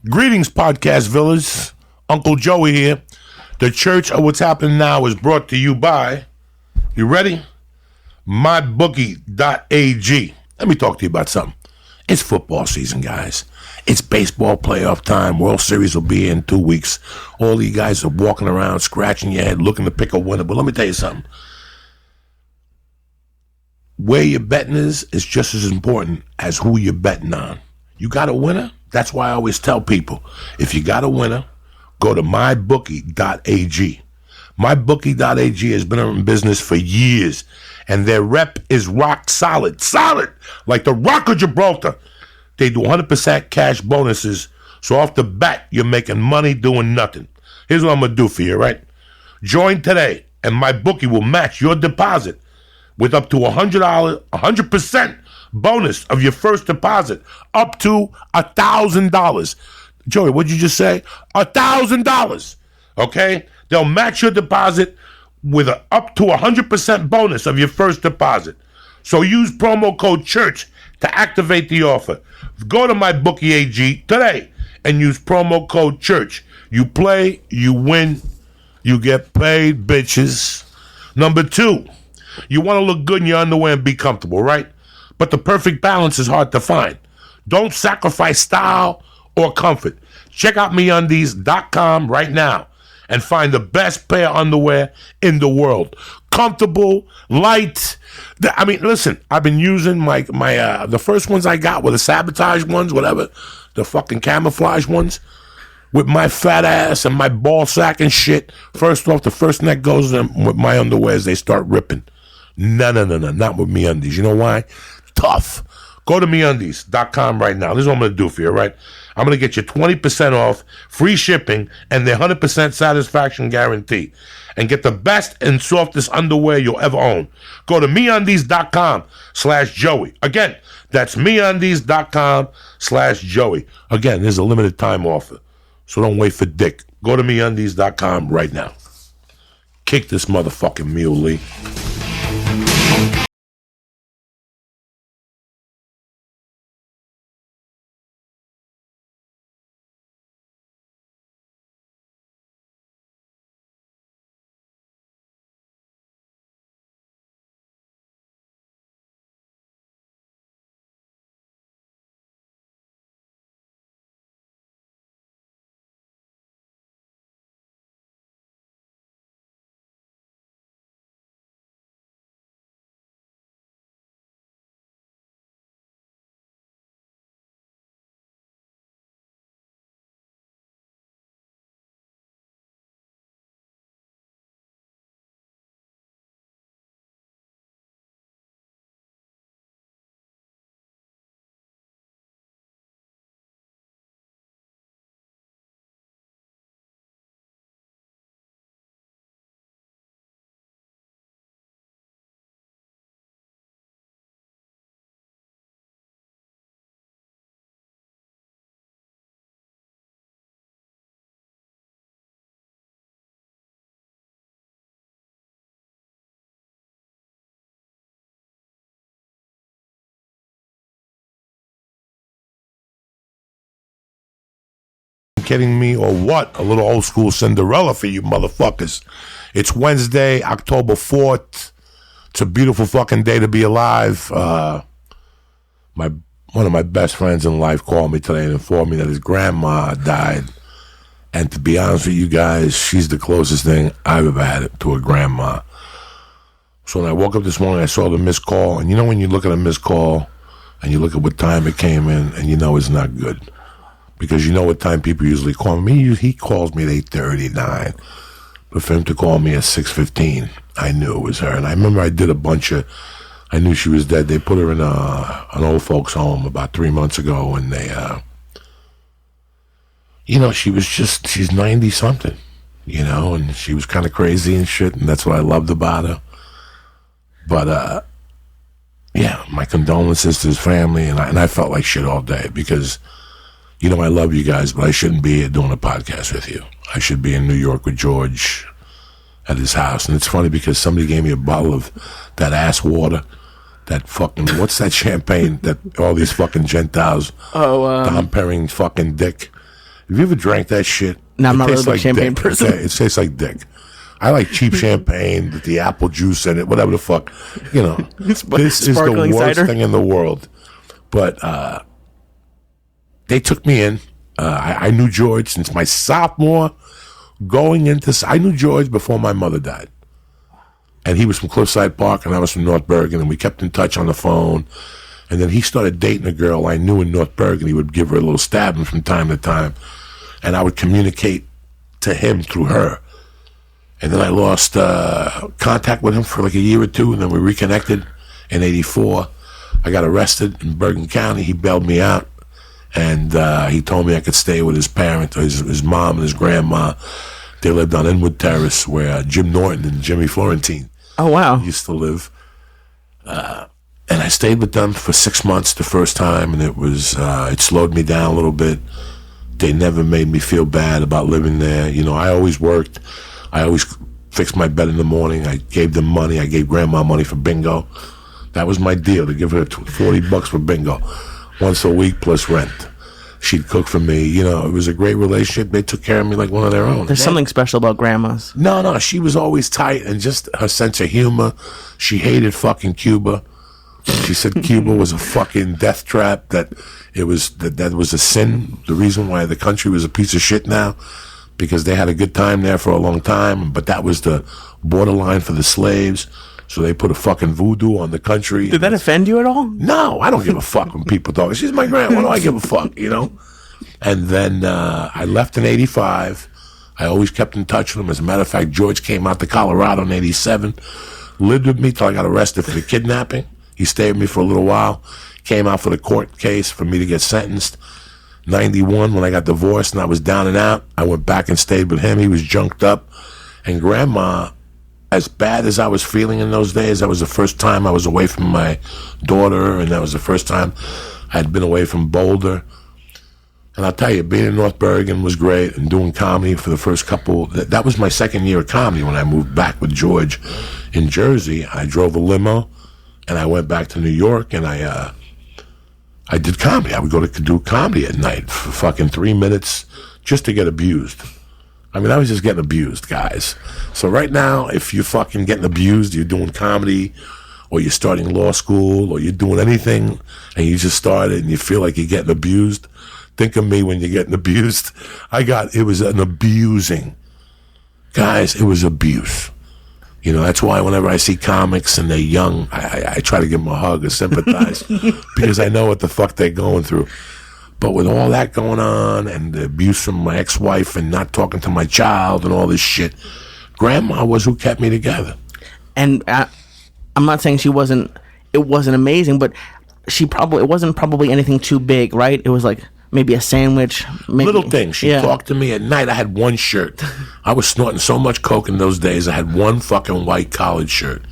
Greetings, podcast villas. Uncle Joey here. The Church of What's Happening Now is brought to you by, you ready? MyBookie.ag. Let me talk to you about something. It's football season, guys. It's baseball playoff time. World Series will be in 2 weeks. All you guys are walking around, scratching your head, looking to pick a winner. But let me tell you something. Where you're betting is just as important as who you're betting on. You got a winner? That's why I always tell people, if you got a winner, go to mybookie.ag. MyBookie.ag has been in business for years, and their rep is rock solid. Solid! Like the Rock of Gibraltar. They do 100% cash bonuses, so off the bat, you're making money doing nothing. Here's what I'm going to do for you, right? Join today, and MyBookie will match your deposit with up to $100, 100% bonus of your first deposit, up to $1,000. Joey, what'd you just say? $1,000. Okay? They'll match your deposit with up to 100% bonus of your first deposit. So use promo code CHURCH to activate the offer. Go to MyBookie AG today and use promo code CHURCH. You play, you win, you get paid, bitches. Number 2, you want to look good in your underwear and be comfortable, right? But the perfect balance is hard to find. Don't sacrifice style or comfort. Check out MeUndies.com right now and find the best pair of underwear in the world. Comfortable, light. I mean, listen, I've been using my the first ones I got were the sabotage ones, whatever, the fucking camouflage ones, with my fat ass and my ball sack and shit. First off, the first neck goes in with my underwears, they start ripping. No, not with MeUndies. You know why? Tough. Go to MeUndies.com right now. This is what I'm going to do for you, right? I'm going to get you 20% off, free shipping, and the 100% satisfaction guarantee. And get the best and softest underwear you'll ever own. Go to MeUndies.com/Joey. Again, that's MeUndies.com/Joey. Again, there's a limited time offer, so don't wait for dick. Go to MeUndies.com right now. Kick this motherfucking mule, Lee. Kidding me or what? A little old school Cinderella for you motherfuckers. It's Wednesday, October 4th. It's a beautiful fucking day to be alive. One of my best friends in life called me today and informed me that his grandma died. And to be honest with you guys, she's the closest thing I've ever had to a grandma. So when I woke up this morning, I saw the missed call. And you know when you look at a missed call and you look at what time it came in and you know it's not good. Because you know what time people usually call me. He calls me at 8:39. But for him to call me at 6:15, I knew it was her. And I remember I did I knew she was dead. They put her in an old folks home about 3 months ago. And they, she's 90 something, and she was kind of crazy and shit. And that's what I loved about her. But, yeah, my condolences to his family. And I felt like shit all day because, I love you guys, but I shouldn't be here doing a podcast with you. I should be in New York with George at his house. And it's funny because somebody gave me a bottle of that ass water, that fucking, what's that champagne that all these fucking Gentiles, Dom Perignon fucking dick. Have you ever drank that shit? No, I'm not really a like champagne dick, person. Okay? It tastes like dick. I like cheap champagne with the apple juice in it, whatever the fuck. You know, this is the worst cider thing in the world. But they took me in. I knew George since my sophomore going into... I knew George before my mother died. And he was from Cliffside Park, and I was from North Bergen, and we kept in touch on the phone. And then he started dating a girl I knew in North Bergen. He would give her a little stabbing from time to time, and I would communicate to him through her. And then I lost contact with him for like a year or two, and then we reconnected in '84. I got arrested in Bergen County. He bailed me out, and he told me I could stay with his parents, his mom and his grandma. They lived on Inwood Terrace, where Jim Norton and Jimmy Florentine used to live. And I stayed with them for 6 months the first time, and it slowed me down a little bit. They never made me feel bad about living there. You know, I always worked. I always fixed my bed in the morning. I gave them money. I gave grandma money for bingo. That was my deal, to give her $40 for bingo once a week plus rent. She'd cook for me. You know, it was a great relationship. They took care of me like one of their own. There's something special about grandmas. No, she was always tight, and just her sense of humor. She hated fucking Cuba. She said Cuba was a fucking death trap, that that was a sin. The reason why the country was a piece of shit now, because they had a good time there for a long time, but that was the borderline for the slaves. So they put a fucking voodoo on the country. Did that offend you at all? No, I don't give a fuck when people talk. She's my grandma. Why do I give a fuck, you know? And then I left in '85. I always kept in touch with him. As a matter of fact, George came out to Colorado in '87, lived with me till I got arrested for the kidnapping. He stayed with me for a little while, came out for the court case for me to get sentenced. '91, when I got divorced and I was down and out, I went back and stayed with him. He was junked up. And grandma, as bad as I was feeling in those days, that was the first time I was away from my daughter, and that was the first time I'd been away from Boulder. And I'll tell you, being in North Bergen was great, and doing comedy for the first couple... That was my second year of comedy when I moved back with George in Jersey. I drove a limo, and I went back to New York, and I did comedy. I would go to do comedy at night for fucking 3 minutes just to get abused. I mean, I was just getting abused, guys. So right now, if you're fucking getting abused, you're doing comedy, or you're starting law school, or you're doing anything, and you just started and you feel like you're getting abused, think of me when you're getting abused. It was an abusing. Guys, it was abuse. You know, that's why whenever I see comics and they're young, I try to give them a hug or sympathize because I know what the fuck they're going through. But with all that going on and the abuse from my ex-wife and not talking to my child and all this shit, grandma was who kept me together. And I'm not saying it wasn't amazing, but it wasn't probably anything too big, right? It was like maybe a sandwich. Little things. She talked to me at night. I had one shirt. I was snorting so much coke in those days. I had one fucking white collared shirt.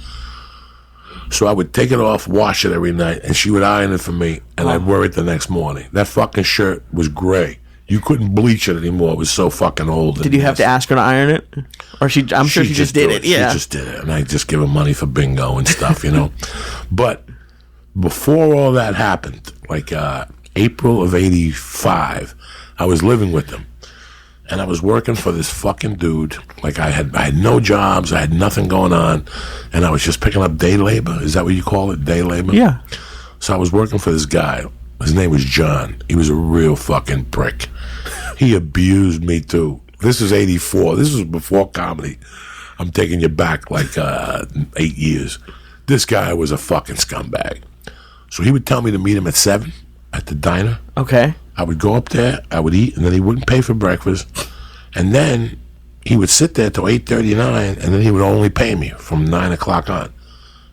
So I would take it off, wash it every night, and she would iron it for me, and I'd wear it the next morning. That fucking shirt was gray. You couldn't bleach it anymore. It was so fucking old. Did you have to ask her to iron it? Or I'm sure she just did it. Yeah. She just did it, and I just give her money for bingo and stuff, you know. But before all that happened, like April of '85, I was living with them. And I was working for this fucking dude. Like I had no jobs. I had nothing going on. And I was just picking up day labor. Is that what you call it? Day labor? Yeah. So I was working for this guy. His name was John. He was a real fucking prick. He abused me too. This was '84. This was before comedy. I'm taking you back like 8 years. This guy was a fucking scumbag. So he would tell me to meet him at 7 at the diner. Okay. I would go up there, I would eat, and then he wouldn't pay for breakfast. And then he would sit there till 8:39, and then he would only pay me from 9 o'clock on.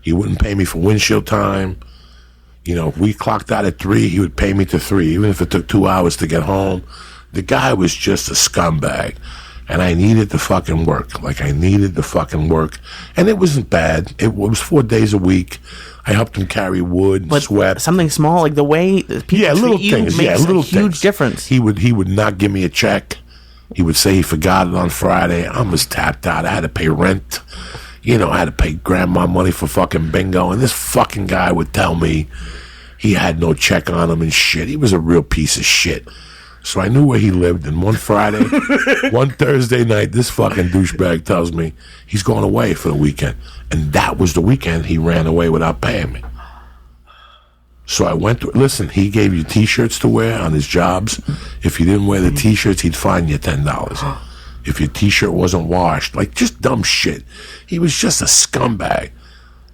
He wouldn't pay me for windshield time. You know, if we clocked out at 3, he would pay me to 3, even if it took 2 hours to get home. The guy was just a scumbag. And I needed the fucking work. Like, I needed the fucking work. And it wasn't bad. It was 4 days a week. I helped him carry wood and sweat. Something small, like the way people treat you makes a huge difference. He would not give me a check. He would say he forgot it on Friday. I was tapped out. I had to pay rent. You know, I had to pay grandma money for fucking bingo. And this fucking guy would tell me he had no check on him and shit. He was a real piece of shit. So I knew where he lived. And one Thursday night, this fucking douchebag tells me he's going away for the weekend. And that was the weekend he ran away without paying me. So I went to, listen, he gave you T-shirts to wear on his jobs. If you didn't wear the T-shirts, he'd fine you $10. If your T-shirt wasn't washed, like just dumb shit. He was just a scumbag.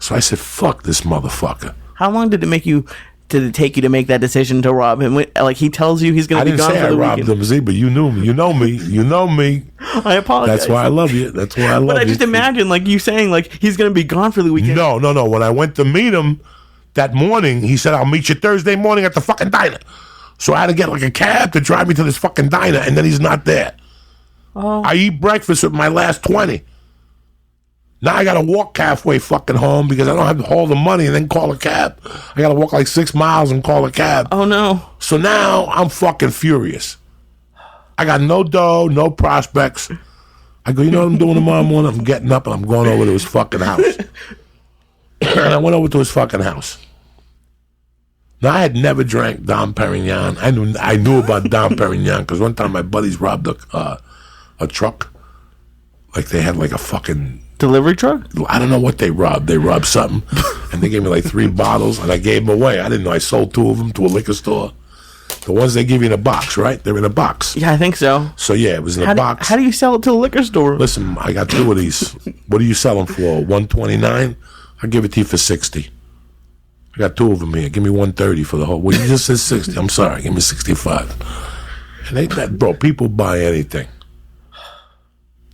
So I said, fuck this motherfucker. How long did it take you to make that decision to rob him? Like, he tells you he's going to be gone for the weekend. I didn't say I robbed him, Z, but you knew me. You know me. You know me. I apologize. That's why I love you. That's why I love you. But I just imagine, like, you saying, like, he's going to be gone for the weekend. No. When I went to meet him that morning, he said, I'll meet you Thursday morning at the fucking diner. So I had to get, like, a cab to drive me to this fucking diner, and then he's not there. Oh. I eat breakfast with my last 20. Now I gotta walk halfway fucking home because I don't have all the money and then call a cab. I gotta walk like 6 miles and call a cab. Oh no. So now I'm fucking furious. I got no dough, no prospects. I go, you know what I'm doing tomorrow morning? I'm getting up and I'm going over to his fucking house. And I went over to his fucking house. Now I had never drank Dom Perignon. I knew about Dom Perignon because one time my buddies robbed a truck. Like they had like a fucking delivery truck? I don't know what they robbed. They robbed something, and they gave me like 3 bottles, and I gave them away. I didn't know. I sold 2 of them to a liquor store. The ones they give you in a box, right? They're in a box. Yeah, I think so. So yeah, it was in a box. How do you sell it to a liquor store? Listen, I got 2 of these. What do you sell them for? $129? I'll give it to you for $60. I got 2 of them here. Give me $130 for the whole. Well, you just said $60. I'm sorry. Give me $65. And that, bro, people buy anything.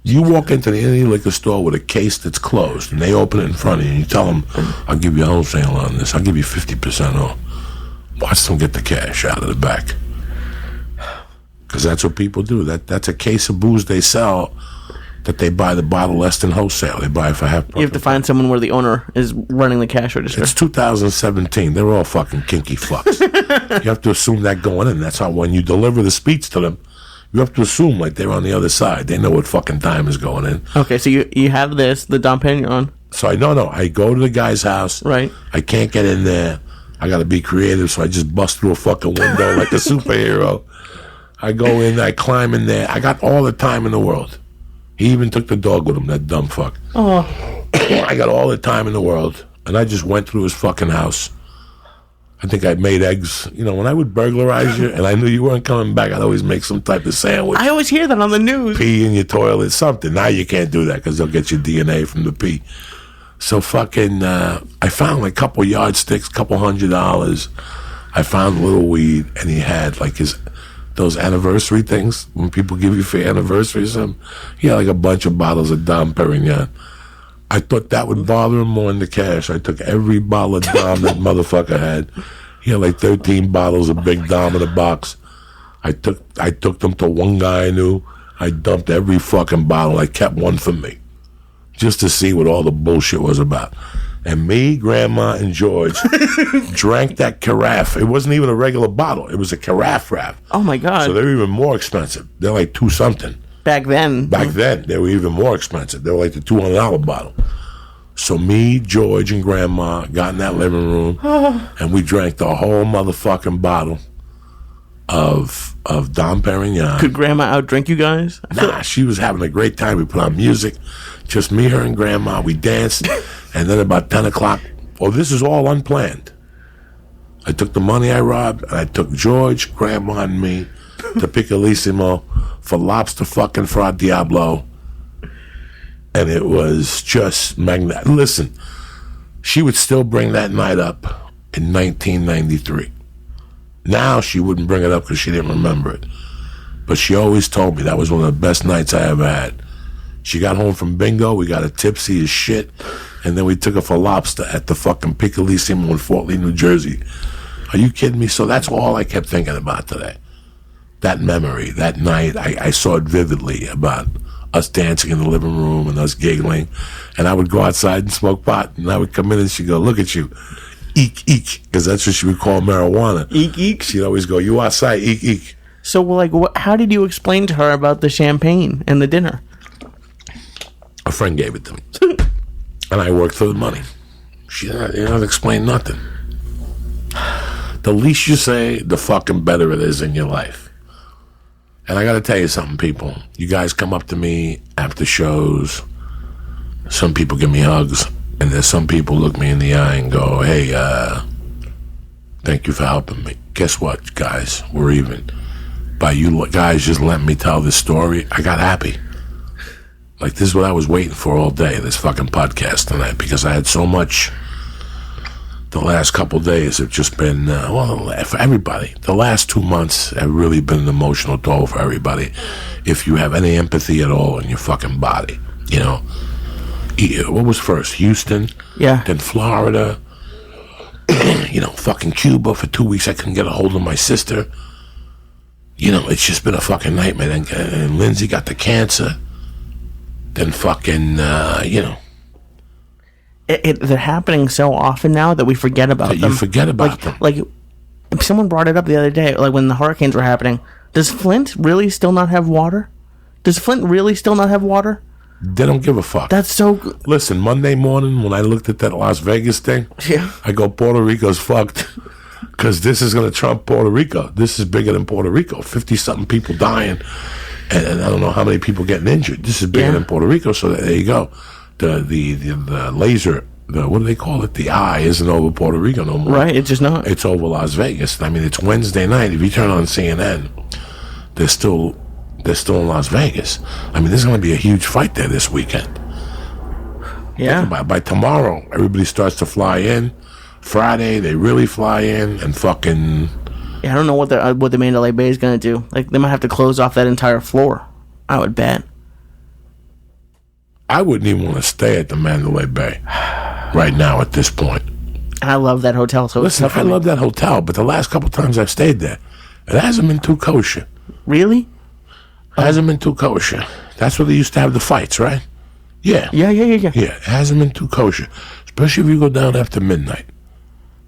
You walk into any liquor store with a case that's closed, and they open it in front of you, and you tell them, I'll give you a wholesale on this. I'll give you 50% off. Watch them get the cash out of the back. Because that's what people do. That's a case of booze they sell that they buy the bottle less than wholesale. They buy it for half price. You have to find someone where the owner is running the cash register. It's 2017. They're all fucking kinky fucks. You have to assume that going in. That's how when you deliver the speech to them, you have to assume like they're on the other side. They know what fucking time is going in. Okay, so you have the Dom Perignon. So I go to the guy's house. Right. I can't get in there. I got to be creative, so I just bust through a fucking window like a superhero. I go in, I climb in there. I got all the time in the world. He even took the dog with him, that dumb fuck. Oh. I got all the time in the world, and I just went through his fucking house. I think I made eggs. You know, when I would burglarize you and I knew you weren't coming back, I'd always make some type of sandwich. I always hear that on the news. Pee in your toilet, something. Now you can't do that because they'll get your DNA from the pee. So fucking, I found like a couple yardsticks, couple $100. I found a little weed, and he had like those anniversary things when people give you for your anniversary or something. He had like a bunch of bottles of Dom Perignon. I thought that would bother him more than the cash. I took every bottle of Dom that motherfucker had. He had like 13 bottles of Big Dom in a box. I took them to one guy I knew. I dumped every fucking bottle. I kept one for me, just to see what all the bullshit was about. And me, Grandma, and George drank that carafe. It wasn't even a regular bottle. It was a carafe wrap. Oh, my God. So they're even more expensive. They're like $2 something. Back then, they were even more expensive. They were like the $200 bottle. So me, George, and Grandma got in that living room, and we drank the whole motherfucking bottle of Dom Perignon. Could Grandma outdrink you guys? Nah, she was having a great time. We put on music, just me, her, and Grandma. We danced, and then about 10 o'clock, this is all unplanned. I took the money I robbed, and I took George, Grandma, and me to Piccolissimo for lobster fucking Fra Diablo. And it was just magnetic. Listen, she would still bring that night up in 1993. Now she wouldn't bring it up because she didn't remember it. But she always told me that was one of the best nights I ever had. She got home from bingo, we got her tipsy as shit, and then we took her for lobster at the fucking Piccolissimo in Fort Lee, New Jersey. Are you kidding me? So that's all I kept thinking about today. That memory, that night, I saw it vividly about us dancing in the living room and us giggling. And I would go outside and smoke pot, and I would come in and she'd go, look at you, eek, eek, because that's what she would call marijuana. Eek, eek? She'd always go, you outside, eek, eek. So, like, how did you explain to her about the champagne and the dinner? A friend gave it to me. And I worked for the money. She didn't explain nothing. The least you say, the fucking better it is in your life. And I got to tell you something, people. You guys come up to me after shows. Some people give me hugs. And there's some people look me in the eye and go, hey, thank you for helping me. Guess what, guys? We're even. By you guys just letting me tell this story, I got happy. Like, this is what I was waiting for all day, this fucking podcast tonight, because I had so much. The last couple days have just been, for everybody. The last 2 months have really been an emotional toll for everybody. If you have any empathy at all in your fucking body, you know. What was first? Houston? Yeah. Then Florida. You know, fucking Cuba for 2 weeks. I couldn't get a hold of my sister. You know, it's just been a fucking nightmare. And Lindsay got the cancer. Then fucking, you know. They're happening so often now that we forget about them. You forget about them. Like, someone brought it up the other day, like when the hurricanes were happening. Does Flint really still not have water? Does Flint really still not have water? They don't give a fuck. That's so good. Listen, Monday morning when I looked at that Las Vegas thing, Yeah. I go, Puerto Rico's fucked. Because this is going to trump Puerto Rico. This is bigger than Puerto Rico. 50-something people dying. And I don't know how many people getting injured. This is bigger than Puerto Rico, so there you go. The laser, what do they call it? The eye isn't over Puerto Rico no more. Right, it's just not. It's over Las Vegas. I mean, it's Wednesday night. If you turn on CNN, they're still in Las Vegas. I mean, there's going to be a huge fight there this weekend. Yeah. By tomorrow, everybody starts to fly in. Friday, they really fly in and fucking. Yeah, I don't know what the Mandalay Bay is going to do. Like, they might have to close off that entire floor. I would bet. I wouldn't even want to stay at the Mandalay Bay right now at this point. And I love that hotel. So listen, I love that hotel, but the last couple times I've stayed there, it hasn't been too kosher. Really? It hasn't been too kosher. That's where they used to have the fights, right? Yeah. Yeah. Yeah, it hasn't been too kosher. Especially if you go down after midnight.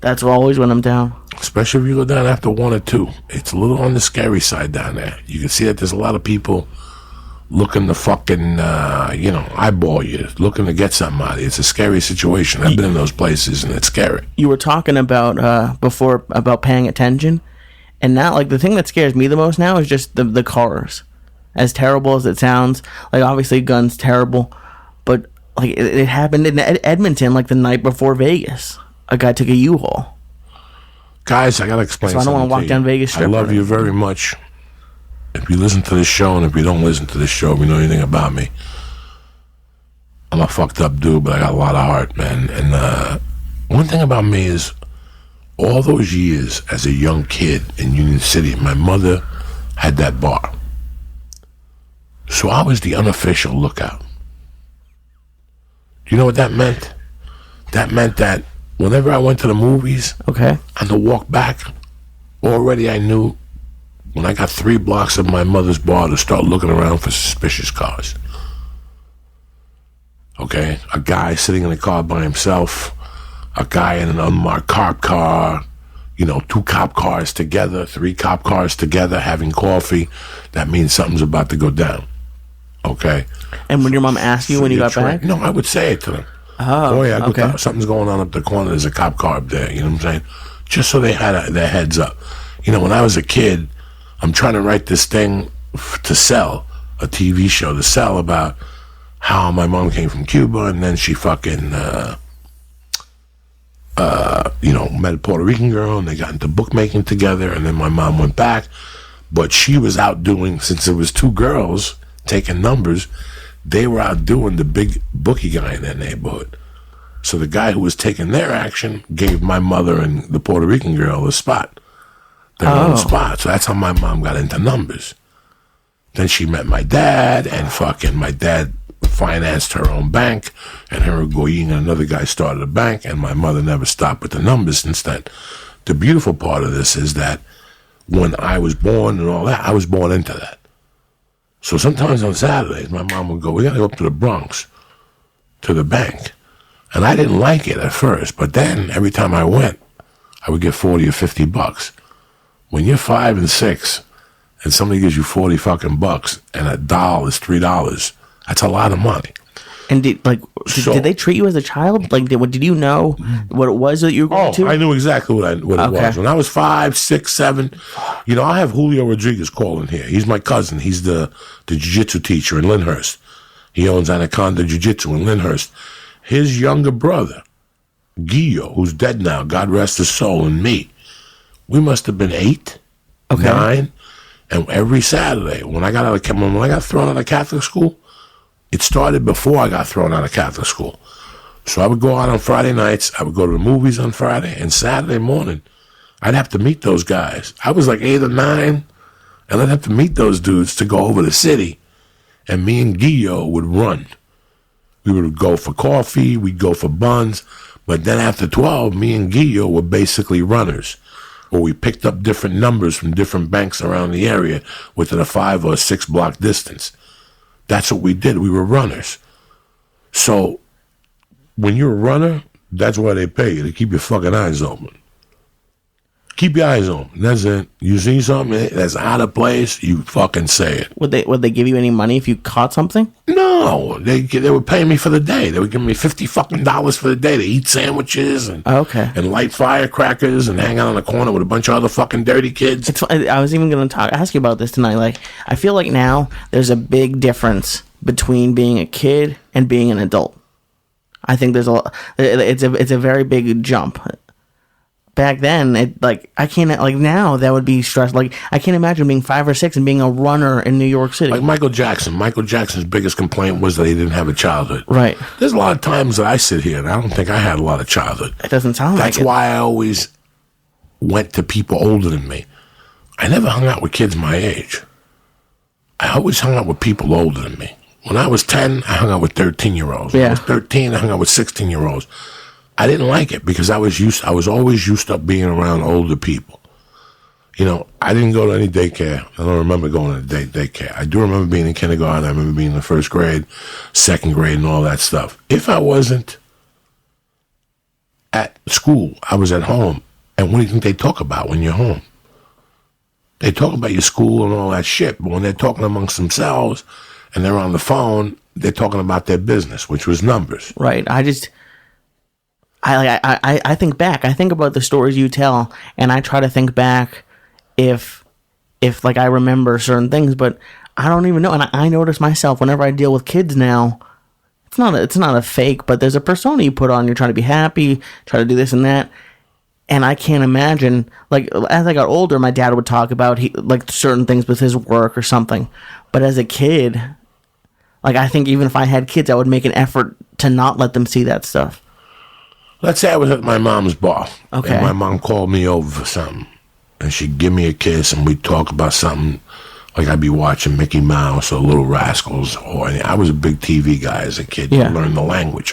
That's always when I'm down. Especially if you go down after 1 or 2. It's a little on the scary side down there. You can see that there's a lot of people looking to fucking, eyeball you, looking to get something out of you. It's a scary situation. I've been in those places, and it's scary. You were talking about before about paying attention, and now, like, the thing that scares me the most now is just the cars. As terrible as it sounds, like, obviously guns terrible, but like it happened in Edmonton like the night before Vegas. A guy took a U-Haul. Guys, I gotta explain something. So I don't want to walk down Vegas Strip. I love you very much. If you listen to this show, and if you don't listen to this show, if you know anything about me, I'm a fucked up dude, but I got a lot of heart, man. And one thing about me is, all those years as a young kid in Union City, my mother had that bar. So I was the unofficial lookout. Do you know what that meant? That meant that whenever I went to the movies, okay, on the walk back, already I knew when I got 3 blocks of my mother's bar to start looking around for suspicious cars. Okay, a guy sitting in a car by himself, a guy in an unmarked cop car, 2 cop cars together, 3 cop cars together having coffee. That means something's about to go down. Okay. And when your mom asked you when you got back? No, I would say it to them. Oh, yeah, okay. Something's going on up the corner. There's a cop car up there. You know what I'm saying? Just so they had their heads up. When I was a kid, I'm trying to write this thing to sell, a TV show to sell about how my mom came from Cuba and then she fucking, met a Puerto Rican girl and they got into bookmaking together and then my mom went back. But she was out doing, since it was 2 girls taking numbers, they were out doing the big bookie guy in their neighborhood. So the guy who was taking their action gave my mother and the Puerto Rican girl a spot. Their own spot. So that's how my mom got into numbers. Then she met my dad, and fucking my dad financed her own bank, and her and Goyin and another guy started a bank, and my mother never stopped with the numbers since then. The beautiful part of this is that when I was born and all that, I was born into that. So sometimes on Saturdays, my mom would go, we got to go up to the Bronx, to the bank. And I didn't like it at first, but then every time I went, I would get 40 or 50 bucks. When you're 5 and 6, and somebody gives you 40 fucking bucks, and $1 is $3, that's a lot of money. And did they treat you as a child? Like, did you know what it was that you were going to? I knew exactly what it was. When I was 5, 6, 7, I have Julio Rodriguez calling here. He's my cousin. He's the jiu-jitsu teacher in Lyndhurst. He owns Anaconda Jiu-Jitsu in Lyndhurst. His younger brother, Guillo, who's dead now, God rest his soul, and me, we must have been 8, 9, and every Saturday when I got thrown out of Catholic school, it started before I got thrown out of Catholic school. So I would go out on Friday nights, I would go to the movies on Friday, and Saturday morning, I'd have to meet those guys. I was like 8 or 9, and I'd have to meet those dudes to go over the city, and me and Guillo would run. We would go for coffee, we'd go for buns, but then after 12, me and Guillo were basically runners, or we picked up different numbers from different banks around the area within a 5 or 6 block distance. That's what we did. We were runners. So when you're a runner, that's why they pay you, to keep your fucking eyes open. Keep your eyes open. That's it. You see something that's out of place, you fucking say it. Would they give you any money if you caught something? No, they were paying me for the day. They were giving me $50 for the day to eat sandwiches and light firecrackers and hang out on the corner with a bunch of other fucking dirty kids. I was even going to ask you about this tonight. Like, I feel like now there's a big difference between being a kid and being an adult. I think it's a very big jump. Back then, now that would be stress. Like, I can't imagine being 5 or 6 and being a runner in New York City. Like Michael Jackson. Michael Jackson's biggest complaint was that he didn't have a childhood. Right. There's a lot of times that I sit here and I don't think I had a lot of childhood. It doesn't sound like it. That's why I always went to people older than me. I never hung out with kids my age. I always hung out with people older than me. When I was 10, I hung out with 13-year-olds. When I was 13, I hung out with 16-year-olds. I didn't like it because I was always used to being around older people. I didn't go to any daycare. I don't remember going to daycare. I do remember being in kindergarten. I remember being in the first grade, second grade, and all that stuff. If I wasn't at school, I was at home. And what do you think they talk about when you're home? They talk about your school and all that shit, but when they're talking amongst themselves and they're on the phone, they're talking about their business, which was numbers. Right. I think back. I think about the stories you tell, and I try to think back if I remember certain things, but I don't even know. And I notice myself whenever I deal with kids now, it's not a fake, but there's a persona you put on. You're trying to be happy, try to do this and that, and I can't imagine. Like, as I got older, my dad would talk about certain things with his work or something, but as a kid, I think even if I had kids, I would make an effort to not let them see that stuff. Let's say I was at my mom's bar. Okay. And my mom called me over for something. And she'd give me a kiss and we'd talk about something. Like I'd be watching Mickey Mouse or Little Rascals. I was a big TV guy as a kid. You learn the language.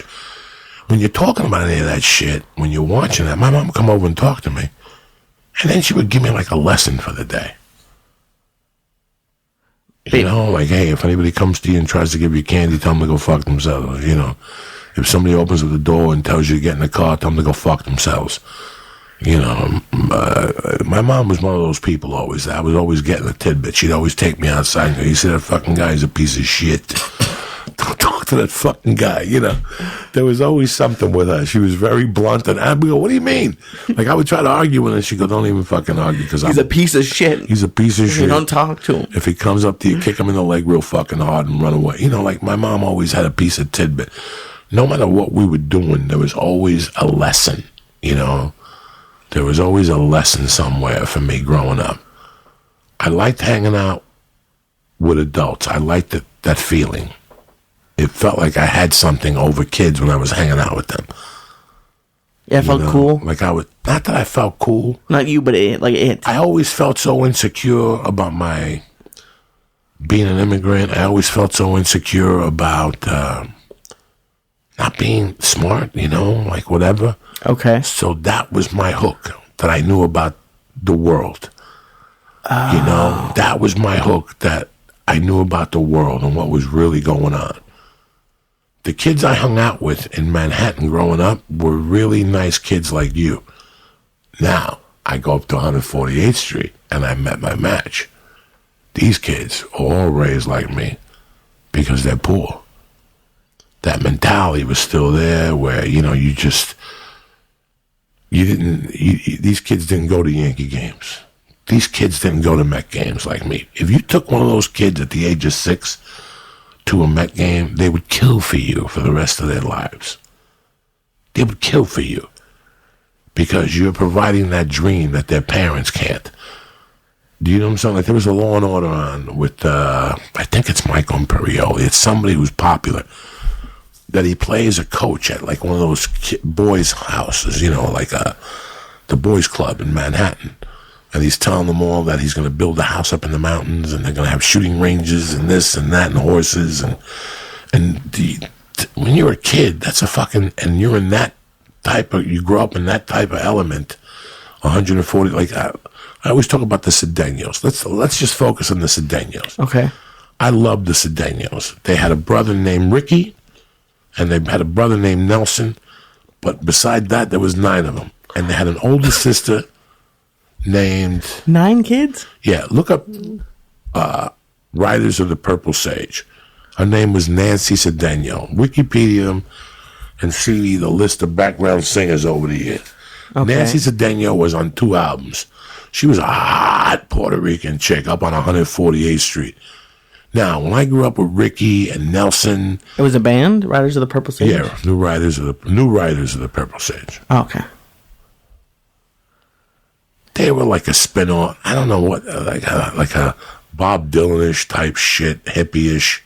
When you're talking about any of that shit, when you're watching that, my mom would come over and talk to me. And then she would give me a lesson for the day. Hey, if anybody comes to you and tries to give you candy, tell them to go fuck themselves, If somebody opens up the door and tells you to get in the car, tell them to go fuck themselves. My mom was one of those people always. I was always getting a tidbit. She'd always take me outside and go, you see that fucking guy? He's a piece of shit. Don't talk to that fucking guy, There was always something with her. She was very blunt. And I'd go, what do you mean? I would try to argue with her, and she'd go, don't even fucking argue. Because he's a piece of shit. He's a piece of shit. You don't talk to him. If he comes up to you, kick him in the leg real fucking hard and run away. My mom always had a piece of tidbit. No matter what we were doing, there was always a lesson, There was always a lesson somewhere for me growing up. I liked hanging out with adults. I liked that feeling. It felt like I had something over kids when I was hanging out with them. Yeah, I felt cool. Not that I felt cool. Not you, but it. I always felt so insecure about my being an immigrant. I always felt so insecure about not being smart, whatever. Okay. So that was my hook, that I knew about the world. That was my hook, that I knew about the world and what was really going on. The kids I hung out with in Manhattan growing up were really nice kids like you. Now, I go up to 148th Street and I met my match. These kids are all raised like me because they're poor. that mentality was still there where, these kids didn't go to Yankee games. These kids didn't go to Met games like me. If you took one of those kids at the age of 6 to a Met game, they would kill for you for the rest of their lives. They would kill for you because you're providing that dream that their parents can't. Do you know what I'm saying? Like there was a Law and Order on with, I think it's Michael Imperioli. It's somebody who's popular that he plays a coach at like one of those boys' houses, like the boys' club in Manhattan. And he's telling them all that he's going to build a house up in the mountains and they're going to have shooting ranges and this and that and horses. When you're a kid, that's a fucking, and you're in that you grow up in that type of element, 140, like I always talk about the Cedenios. Let's just focus on the Cedenios. Okay. I love the Cedenios. They had a brother named Ricky and they had a brother named Nelson. But beside that, there was 9 of them. And they had an older sister named 9 kids? Yeah, look up Riders of the Purple Sage. Her name was Nancy Cedeno. Wikipedia them and see the list of background singers over the years. Okay. Nancy Cedeno was on 2 albums. She was a hot Puerto Rican chick up on 148th Street. Now, when I grew up with Ricky and Nelson, it was a band, Riders of the Purple Sage. Yeah, New Riders of the Purple Sage. Oh, okay. They were like a spin-off. I don't know what, like a Bob Dylan-ish type shit, hippie-ish.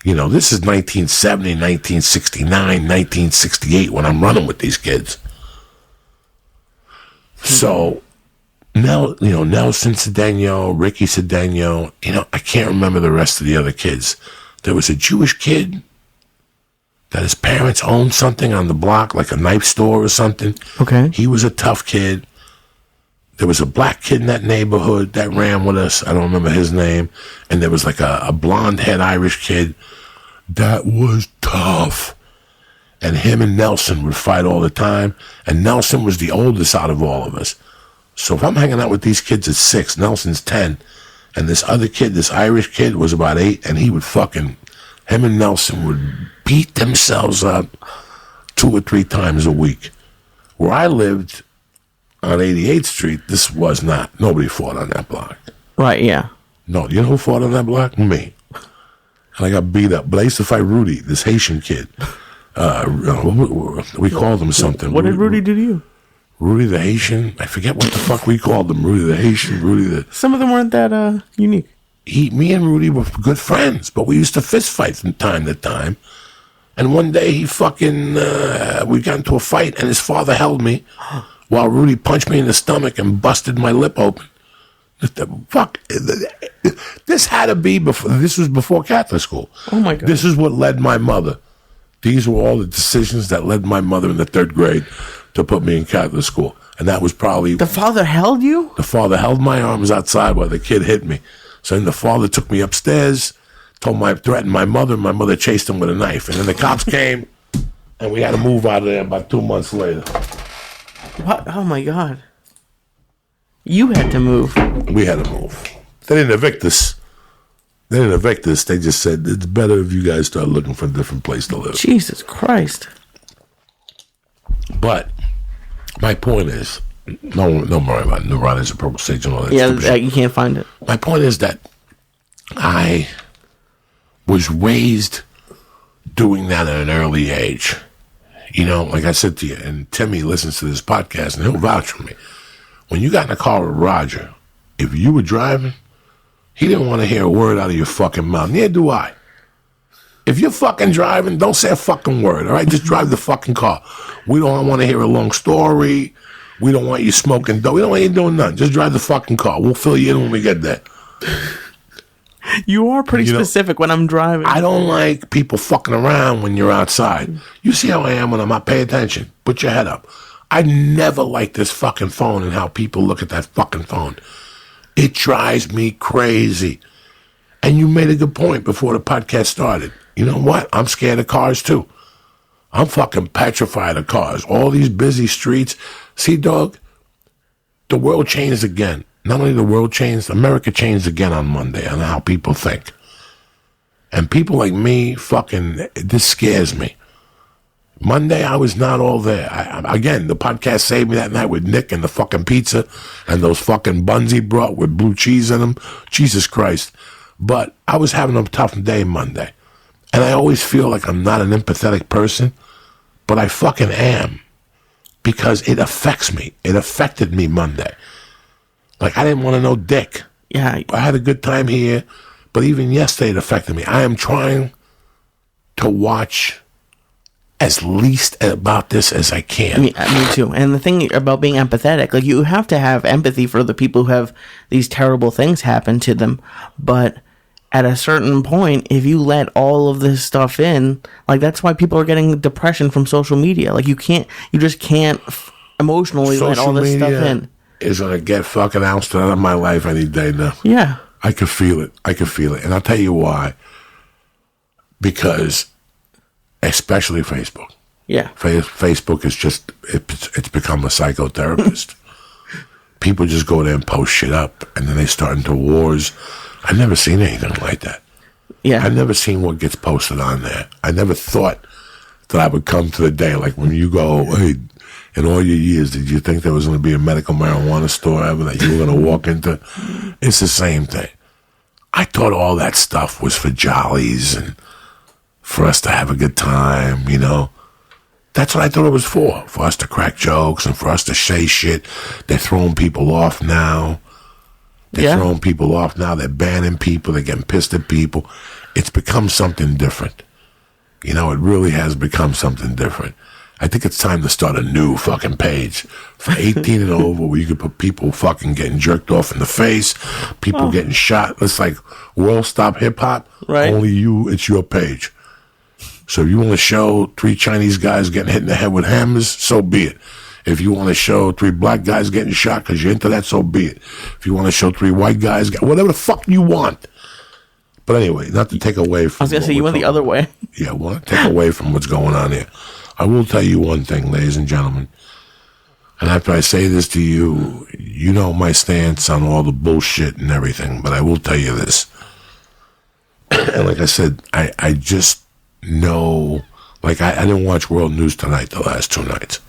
This is 1970, 1969, 1968 when I'm running with these kids. So, now, Nelson Cedeno, Ricky Cedeno, I can't remember the rest of the other kids. There was a Jewish kid that his parents owned something on the block, like a knife store or something. Okay. He was a tough kid. There was a black kid in that neighborhood that ran with us. I don't remember his name. And there was like a blonde-haired Irish kid that was tough. And him and Nelson would fight all the time. And Nelson was the oldest out of all of us. So if I'm hanging out with these kids at 6, Nelson's 10, and this other kid, this Irish kid, was about 8, and he would him and Nelson would beat themselves up 2 or 3 times a week. Where I lived on 88th Street, this was not. Nobody fought on that block. Right, yeah. No, you know who fought on that block? Me. And I got beat up. But I used to fight Rudy, this Haitian kid. We called him something. What did Rudy do to you? Rudy the Haitian. I forget what the fuck we called him. Rudy the Haitian. Some of them weren't that unique. Me and Rudy were good friends, but we used to fist fight from time to time. And one day we got into a fight, and his father held me while Rudy punched me in the stomach and busted my lip open. Fuck. This had to be before. This was before Catholic school. Oh my God. This is what led my mother. These were all the decisions that led my mother in the 3rd grade to put me in Catholic school. And that was probably... The father held you? The father held my arms outside while the kid hit me. So then the father took me upstairs, threatened my mother, and my mother chased him with a knife. And then the cops came, and we had to move out of there about 2 months later. What? Oh my God. You had to move. We had to move. They didn't evict us. They just said, it's better if you guys start looking for a different place to live. Jesus Christ. But my point is, don't worry about New Riders of Purple Sage and all that. Yeah, you can't find it. My point is that I was raised doing that at an early age. Like I said to you, and Timmy listens to this podcast and he'll vouch for me. When you got in a car with Roger, if you were driving, he didn't want to hear a word out of your fucking mouth. Neither do I. If you're fucking driving, don't say a fucking word, all right? Just drive the fucking car. We don't want to hear a long story. We don't want you smoking dope. We don't want you doing nothing. Just drive the fucking car. We'll fill you in when we get there. You are pretty specific when I'm driving. I don't like people fucking around when you're outside. You see how I am when I'm out. Pay attention. Put your head up. I never like this fucking phone and how people look at that fucking phone. It drives me crazy. And you made a good point before the podcast started. You know what? I'm scared of cars too. I'm fucking petrified of cars. All these busy streets. See, dog, the world changed again. Not only the world changed, America changed again on Monday on how people think. And people like me, fucking, this scares me. Monday, I was not all there. Again, the podcast saved me that night with Nick and the fucking pizza and those fucking buns he brought with blue cheese in them. Jesus Christ. But I was having a tough day Monday. And I always feel like I'm not an empathetic person, but I fucking am. Because it affects me. It affected me Monday. Like, I didn't want to know dick. Yeah. I had a good time here, but even yesterday it affected me. I am trying to watch as least about this as I can. Me too. And the thing about being empathetic, like, you have to have empathy for the people who have these terrible things happen to them. But at a certain point, if you let all of this stuff in, like, that's why people are getting depression from social media. Like, you just can't emotionally let all this stuff in. Is going to get fucking ousted out of my life any day now. Yeah. I could feel it. And I'll tell you why. Because, especially Facebook. Yeah. Facebook is just, it's become a psychotherapist. People just go there and post shit up, and then they start into wars. I've never seen anything like that. Yeah. I've never seen what gets posted on there. I never thought that I would come to the day, like when you go, hey, in all your years, did you think there was going to be a medical marijuana store ever that you were going to walk into? It's the same thing. I thought all that stuff was for jollies and for us to have a good time, you know. That's what I thought it was for us to crack jokes and for us to say shit. They're throwing people off now. They're banning people. They're getting pissed at people. It's become something different. You know, it really has become something different. I think it's time to start a new fucking page for 18 and over where you could put people fucking getting jerked off in the face, people getting shot. It's like World Stop Hip Hop. Right. Only you, it's your page. So if you want to show 3 Chinese guys getting hit in the head with hammers, so be it. If you want to show 3 black guys getting shot because you're into that, so be it. If you want to show 3 white guys, whatever the fuck you want. But anyway, not to take away from... I was going to say, you went the other way. Yeah, well, take away from what's going on here. I will tell you one thing, ladies and gentlemen. And after I say this to you, you know my stance on all the bullshit and everything. But I will tell you this. And like I said, I just know... Like, I didn't watch World News Tonight the last 2 nights.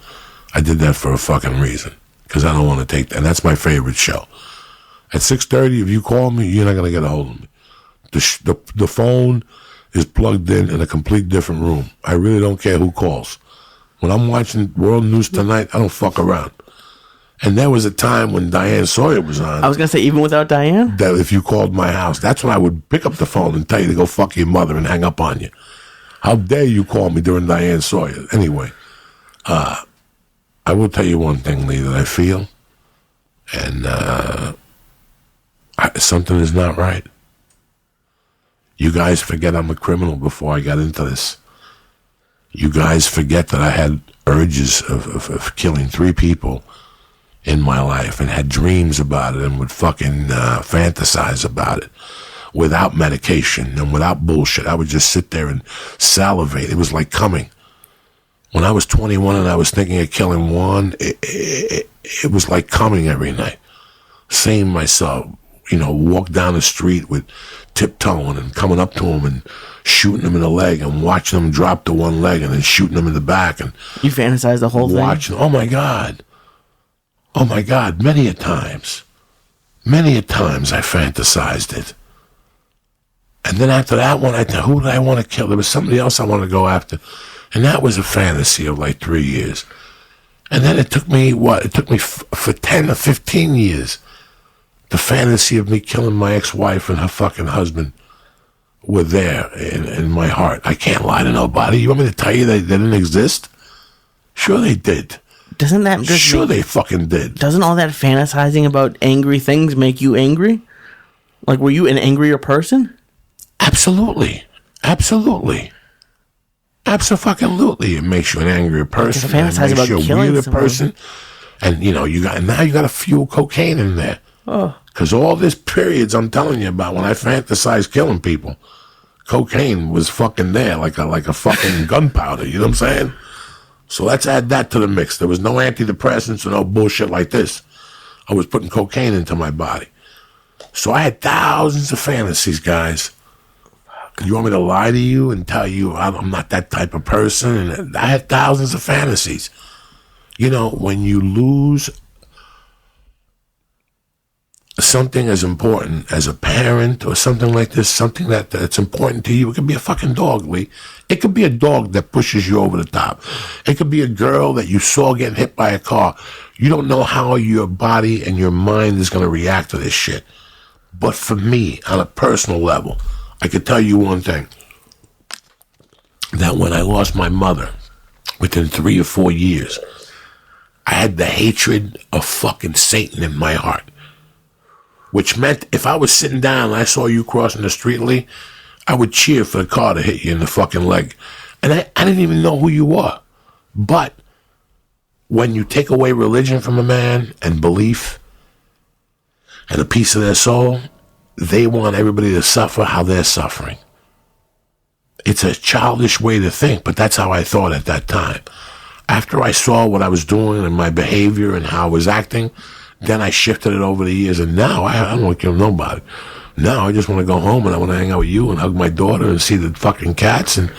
I did that for a fucking reason. Because I don't want to take that. And that's my favorite show. At 6:30, if you call me, you're not going to get a hold of me. The phone is plugged in a complete different room. I really don't care who calls. When I'm watching World News Tonight, I don't fuck around. And there was a time when Diane Sawyer was on. I was going to say, even without Diane? That if you called my house, that's when I would pick up the phone and tell you to go fuck your mother and hang up on you. How dare you call me during Diane Sawyer? Anyway, I will tell you one thing, Lee, that I feel. And something is not right. You guys forget I'm a criminal before I got into this. You guys forget that I had urges of killing 3 people in my life and had dreams about it and would fucking fantasize about it without medication and without bullshit. I would just sit there and salivate. It was like coming. When I was 21 and I was thinking of killing one, it was like coming every night. Seeing myself, you know, walk down the street with tiptoeing and coming up to him and shooting him in the leg and watching him drop to one leg and then shooting him in the back. And you fantasize the whole thing? Oh my God, many a times I fantasized it. And then after that one, I thought, who did I want to kill? There was somebody else I wanted to go after. And that was a fantasy of like 3 years. And then it took me, for 10 or 15 years, the fantasy of me killing my ex-wife and her fucking husband were there in my heart. I can't lie to nobody. You want me to tell you they didn't exist? Sure they did. Doesn't that just Sure they fucking did. Doesn't all that fantasizing about angry things make you angry? Like, were you an angrier person? Absolutely. Absolutely. Absolutely. It makes you an angrier person. Fantasize about killing a weirder someone. person. And, you know, now you got to fuel cocaine in there. Oh. Because all this periods I'm telling you about when I fantasized killing people, cocaine was fucking there like a fucking gunpowder. You know what I'm saying? So let's add that to the mix. There was no antidepressants or no bullshit like this. I was putting cocaine into my body. So I had thousands of fantasies, guys. You want me to lie to you and tell you I'm not that type of person? And I had thousands of fantasies. You know, when you lose something as important as a parent or something like this, something that's important to you, it could be a fucking dog, Lee. It could be a dog that pushes you over the top. It could be a girl that you saw getting hit by a car. You don't know how your body and your mind is going to react to this shit. But for me, on a personal level, I could tell you one thing. That when I lost my mother, within 3 or 4 years, I had the hatred of fucking Satan in my heart. Which meant if I was sitting down and I saw you crossing the street, Lee, I would cheer for the car to hit you in the fucking leg. And I didn't even know who you were. But when you take away religion from a man and belief and a piece of their soul, they want everybody to suffer how they're suffering. It's a childish way to think, but that's how I thought at that time. After I saw what I was doing and my behavior and how I was acting, then I shifted it over the years, and now I don't want to kill nobody. Now I just want to go home and I want to hang out with you and hug my daughter and see the fucking cats and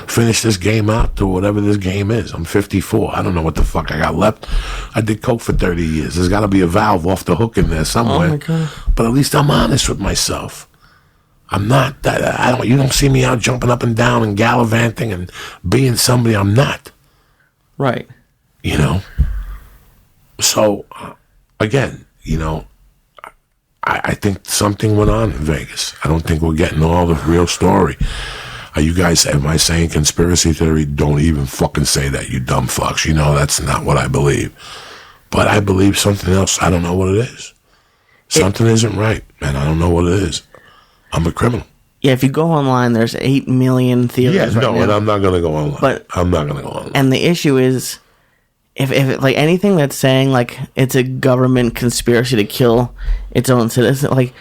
finish this game out to whatever this game is. I'm 54. I don't know what the fuck I got left. I did coke for 30 years. There's got to be a valve off the hook in there somewhere. Oh my God. But at least I'm honest with myself. I'm not that. You don't see me out jumping up and down and gallivanting and being somebody I'm not. Right. You know. So, again, you know, I think something went on in Vegas. I don't think we're getting all the real story. Are you guys, am I saying conspiracy theory? Don't even fucking say that, you dumb fucks. You know that's not what I believe. But I believe something else. I don't know what it is. Something isn't right, and I don't know what it is. I'm a criminal. Yeah, if you go online, there's 8 million theories. Yeah, right no, now. and I'm not going to go online. But I'm not going to go online. And the issue is, if like anything that's saying like it's a government conspiracy to kill its own citizens, like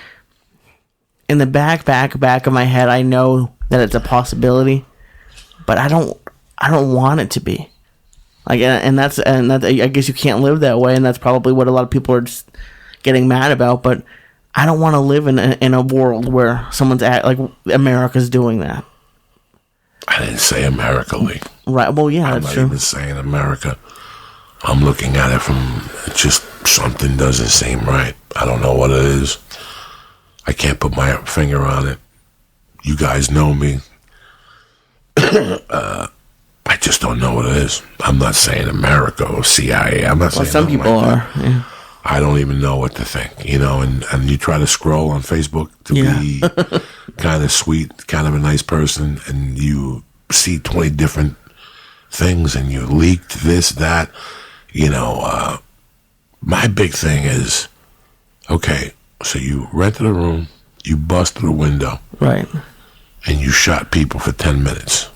in the back of my head, I know that it's a possibility, but I don't want it to be. Like, and that's I guess you can't live that way, and that's probably what a lot of people are just getting mad about. But I don't want to live in a world where someone's like America's doing that. I didn't say America, Lee. Right. Well, yeah, I'm that's not true. even saying America. I'm looking at it from just something doesn't seem right. I don't know what it is. I can't put my finger on it. You guys know me. I just don't know what it is. I'm not saying America or CIA. I'm not saying Some people like are. Yeah. I don't even know what to think, you know, and you try to scroll on Facebook to be kind of sweet, kind of a nice person, and you see 20 different things, and you leaked this, that, you know. My big thing is, okay, so you rented a room, you busted a window. Right. And you shot people for 10 minutes.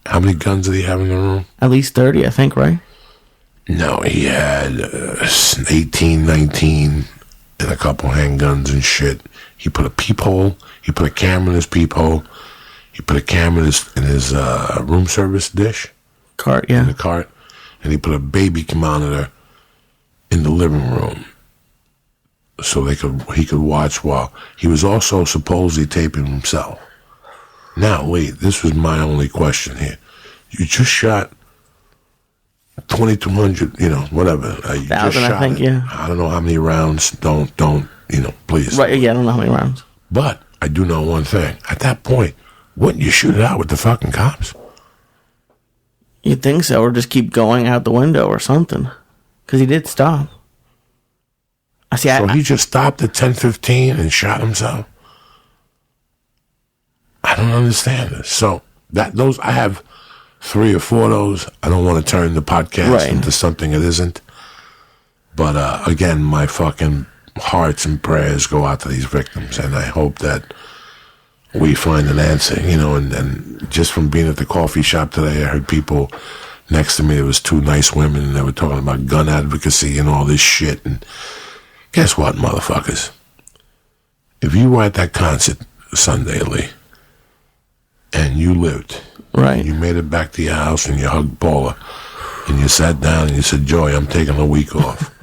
How many guns did he have in the room? At least 30, I think, right? No, he had 18, 19, and a couple handguns and shit. He put a peephole. He put a camera in his peephole. He put a camera in his room service dish. Cart, yeah. In the cart. And he put a baby monitor in the living room so he could watch while he was also supposedly taping himself. Now, wait, this was my only question here. You just shot 2,200, you know, whatever. You just shot I think, yeah. I don't know how many rounds. Don't, you know, please. Right, yeah, I don't know how many rounds. But I do know one thing. At that point, wouldn't you shoot it out with the fucking cops? You'd think so, or just keep going out the window or something. Because he did stop. So he just stopped at 10:15 and shot himself? I don't understand this. So I have 3 or 4 of those. I don't want to turn the podcast into something it isn't. But again, my fucking hearts and prayers go out to these victims, and I hope that we find an answer, you know. And just from being at the coffee shop today, I heard people next to me. There was 2 nice women, and they were talking about gun advocacy and all this shit. And guess what, motherfuckers? If you were at that concert Sunday, Lee, and you lived, right, you made it back to your house and you hugged Paula, and you sat down and you said, "Joy, I'm taking a week off."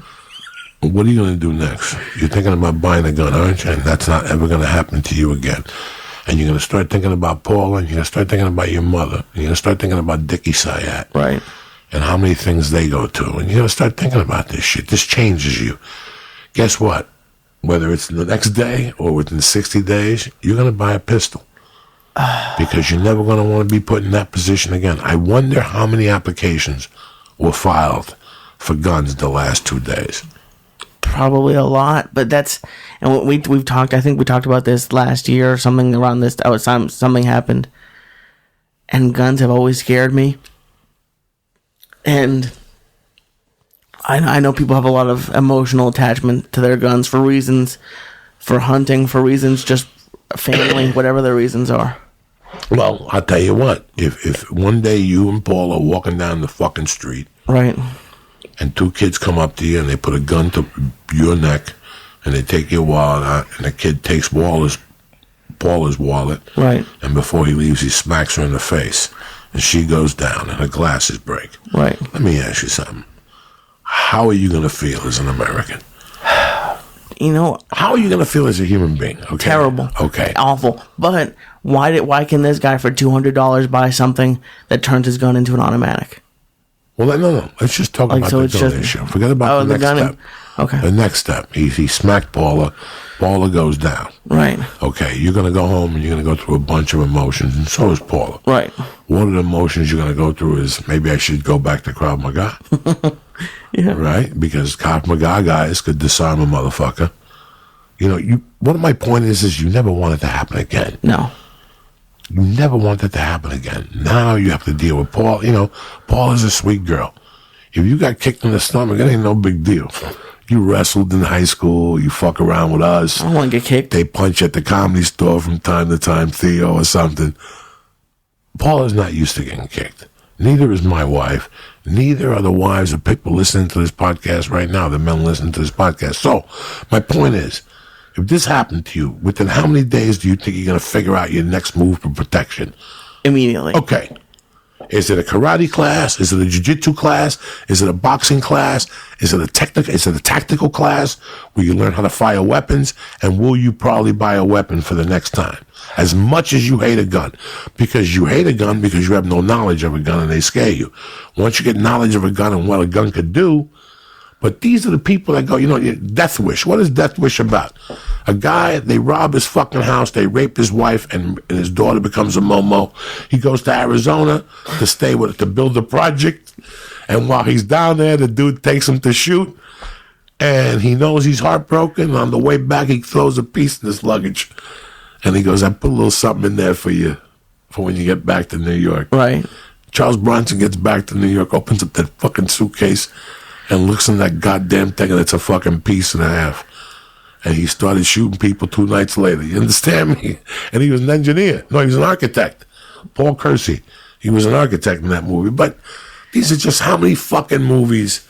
What are you going to do next? You're thinking about buying a gun, aren't you? And that's not ever going to happen to you again. And you're going to start thinking about Paula, and you're going to start thinking about your mother, and you're going to start thinking about Dickie Syatt. Right. And how many things they go to. And you're going to start thinking about this shit. This changes you. Guess what? Whether it's the next day or within 60 days, you're going to buy a pistol. Because you're never going to want to be put in that position again. I wonder how many applications were filed for guns the last 2 days. Probably a lot, but that's, and we've talked, I think we talked about this last year or something around this, something happened, and guns have always scared me, and I know people have a lot of emotional attachment to their guns for reasons, for hunting, for reasons, just family, whatever their reasons are. Well, I'll tell you what, if one day you and Paul are walking down the fucking street, right, and 2 kids come up to you and they put a gun to your neck and they take your wallet out, and the kid takes Paula's wallet, right, and before he leaves he smacks her in the face and she goes down and her glasses break. Right. Let me ask you something. How are you going to feel as an American? You know, how are you going to feel as a human being? Okay. Terrible. Okay. Awful. But why can this guy for $200 buy something that turns his gun into an automatic? Well, no. Let's just talk about the gun issue. Forget about the next step. Okay. The next step. He smacked Paula. Paula goes down. Right. Okay. You're going to go home and you're going to go through a bunch of emotions, and so is Paula. Right. One of the emotions you're going to go through is maybe I should go back to Krav Maga. Yeah. Right? Because Krav Maga guys could disarm a motherfucker. You know, one of my point is you never want it to happen again. No. You never want that to happen again. Now you have to deal with Paul. You know, Paul is a sweet girl. If you got kicked in the stomach, it ain't no big deal. You wrestled in high school. You fuck around with us. I don't want to get kicked. They punch at the Comedy Store from time to time, Theo or something. Paul is not used to getting kicked. Neither is my wife. Neither are the wives of people listening to this podcast right now, the men listening to this podcast. So, my point is, if this happened to you, within how many days do you think you're going to figure out your next move for protection? Immediately. Okay. Is it a karate class? Is it a jiu-jitsu class? Is it a boxing class? Is it a tactical class where you learn how to fire weapons? And will you probably buy a weapon for the next time? As much as you hate a gun. Because you hate a gun because you have no knowledge of a gun and they scare you. Once you get knowledge of a gun and what a gun could do, but these are the people that go, Death Wish. What is Death Wish about? A guy, they rob his fucking house, they rape his wife, and his daughter becomes a Momo. He goes to Arizona to build a project, and while he's down there, the dude takes him to shoot, and he knows he's heartbroken. On the way back, he throws a piece in his luggage, and he goes, I put a little something in there for you, for when you get back to New York. Right. Charles Bronson gets back to New York, opens up that fucking suitcase, and looks in that goddamn thing, and it's a fucking piece and a half. And he started shooting people 2 nights later. You understand me? And he was an engineer. No, he was an architect. Paul Kersey. He was an architect in that movie. But these are just how many fucking movies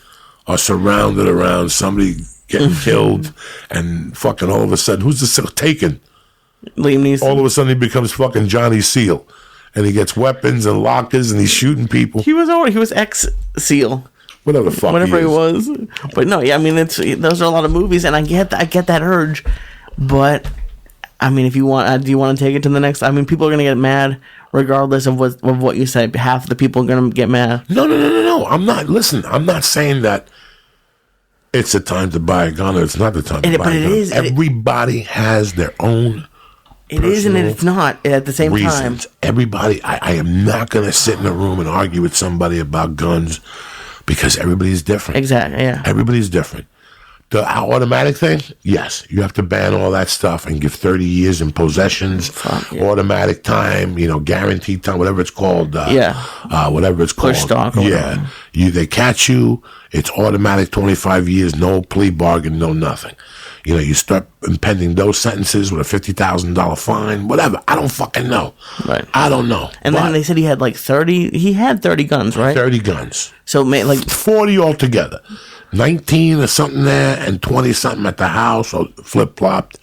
are surrounded around somebody getting killed, and fucking all of a sudden, who's the Taken? Liam Neeson. All of a sudden, he becomes fucking Johnny Seal. And he gets weapons and lockers, and he's shooting people. He was ex-SEAL. Whatever the fuck Whatever he was. But no, yeah, I mean, those are a lot of movies, and I get that urge. But, I mean, if you want, do you want to take it to the next? I mean, people are going to get mad regardless of what you say. Half the people are going to get mad. No. I'm not saying that it's the time to buy a gun or it's not the time to buy a gun. Everybody has their own. It is and it's not at the same reasons. Time. Everybody, I am not going to sit in a room and argue with somebody about guns. Because everybody's different. Exactly, yeah. Everybody's different. The automatic thing, yes. You have to ban all that stuff and give 30 years in possessions, automatic time, guaranteed time, whatever it's called. Whatever it's called. Push stock. Yeah. They catch you, it's automatic 25 years, no plea bargain, no nothing. You start impending those sentences with a $50,000 fine, whatever. I don't fucking know. Right. I don't know. And then they said he had 30. He had 30 guns, right? 30 guns. So 40 altogether. 19 or something there, and 20 something at the house, or flip flopped.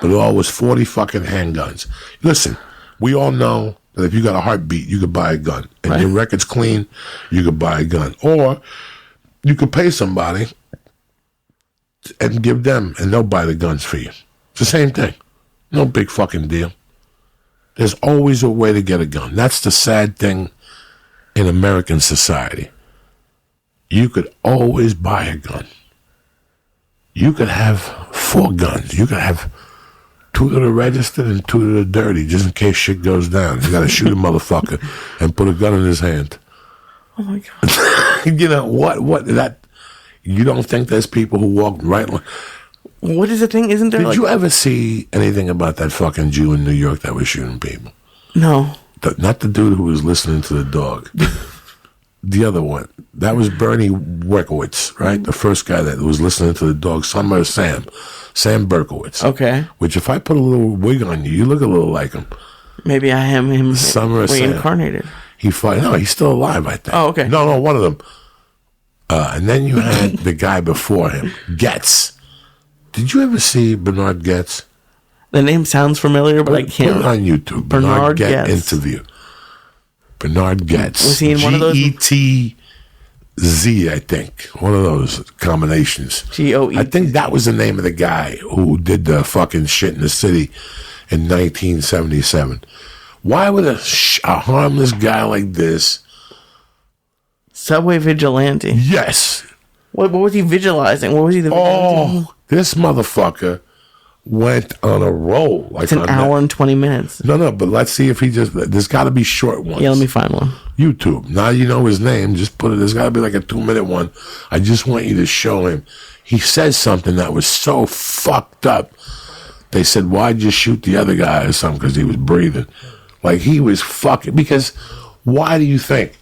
But it all was 40 fucking handguns. Listen, we all know that if you got a heartbeat, you could buy a gun, and your record's clean, you could buy a gun, or you could pay somebody and give them, and they'll buy the guns for you. It's the same thing. No big fucking deal. There's always a way to get a gun. That's the sad thing in American society. You could always buy a gun. You could have 4 guns. You could have 2 that are registered and 2 that are dirty, just in case shit goes down. You got to shoot a motherfucker and put a gun in his hand. Oh my God. You know what that? You don't think there's people who walk right? What is the thing? Isn't there? Did you ever see anything about that fucking Jew in New York that was shooting people? No. Not the dude who was listening to the dog. The other one. That was Bernie Werkowitz, right? The first guy that was listening to the dog. Sam Berkowitz. Okay. Which, if I put a little wig on you, you look a little like him. Maybe I am him Summer reincarnated. No, he's still alive, I think. Oh, okay. No, one of them. And then you had the guy before him, Getz. Did you ever see Bernard Getz? The name sounds familiar, but I can't. Put it on YouTube. Bernard Getz Getz. interview. Bernard Getz. Was he in one of those? Getz, I think. One of those combinations. GOE. I think that was the name of the guy who did the fucking shit in the city in 1977. Why would a harmless guy like this? Subway vigilante. Yes. What was he vigilizing? What was he? This motherfucker went on a roll. Like it's an hour and 20 minutes. No, but let's see if he there's got to be short ones. Yeah, let me find one. YouTube. Now you know his name. Just put it. There's got to be like a 2-minute one. I just want you to show him. He says something that was so fucked up. They said, why'd you shoot the other guy or something? Because he was breathing. Like he was fucking. Because why do you think?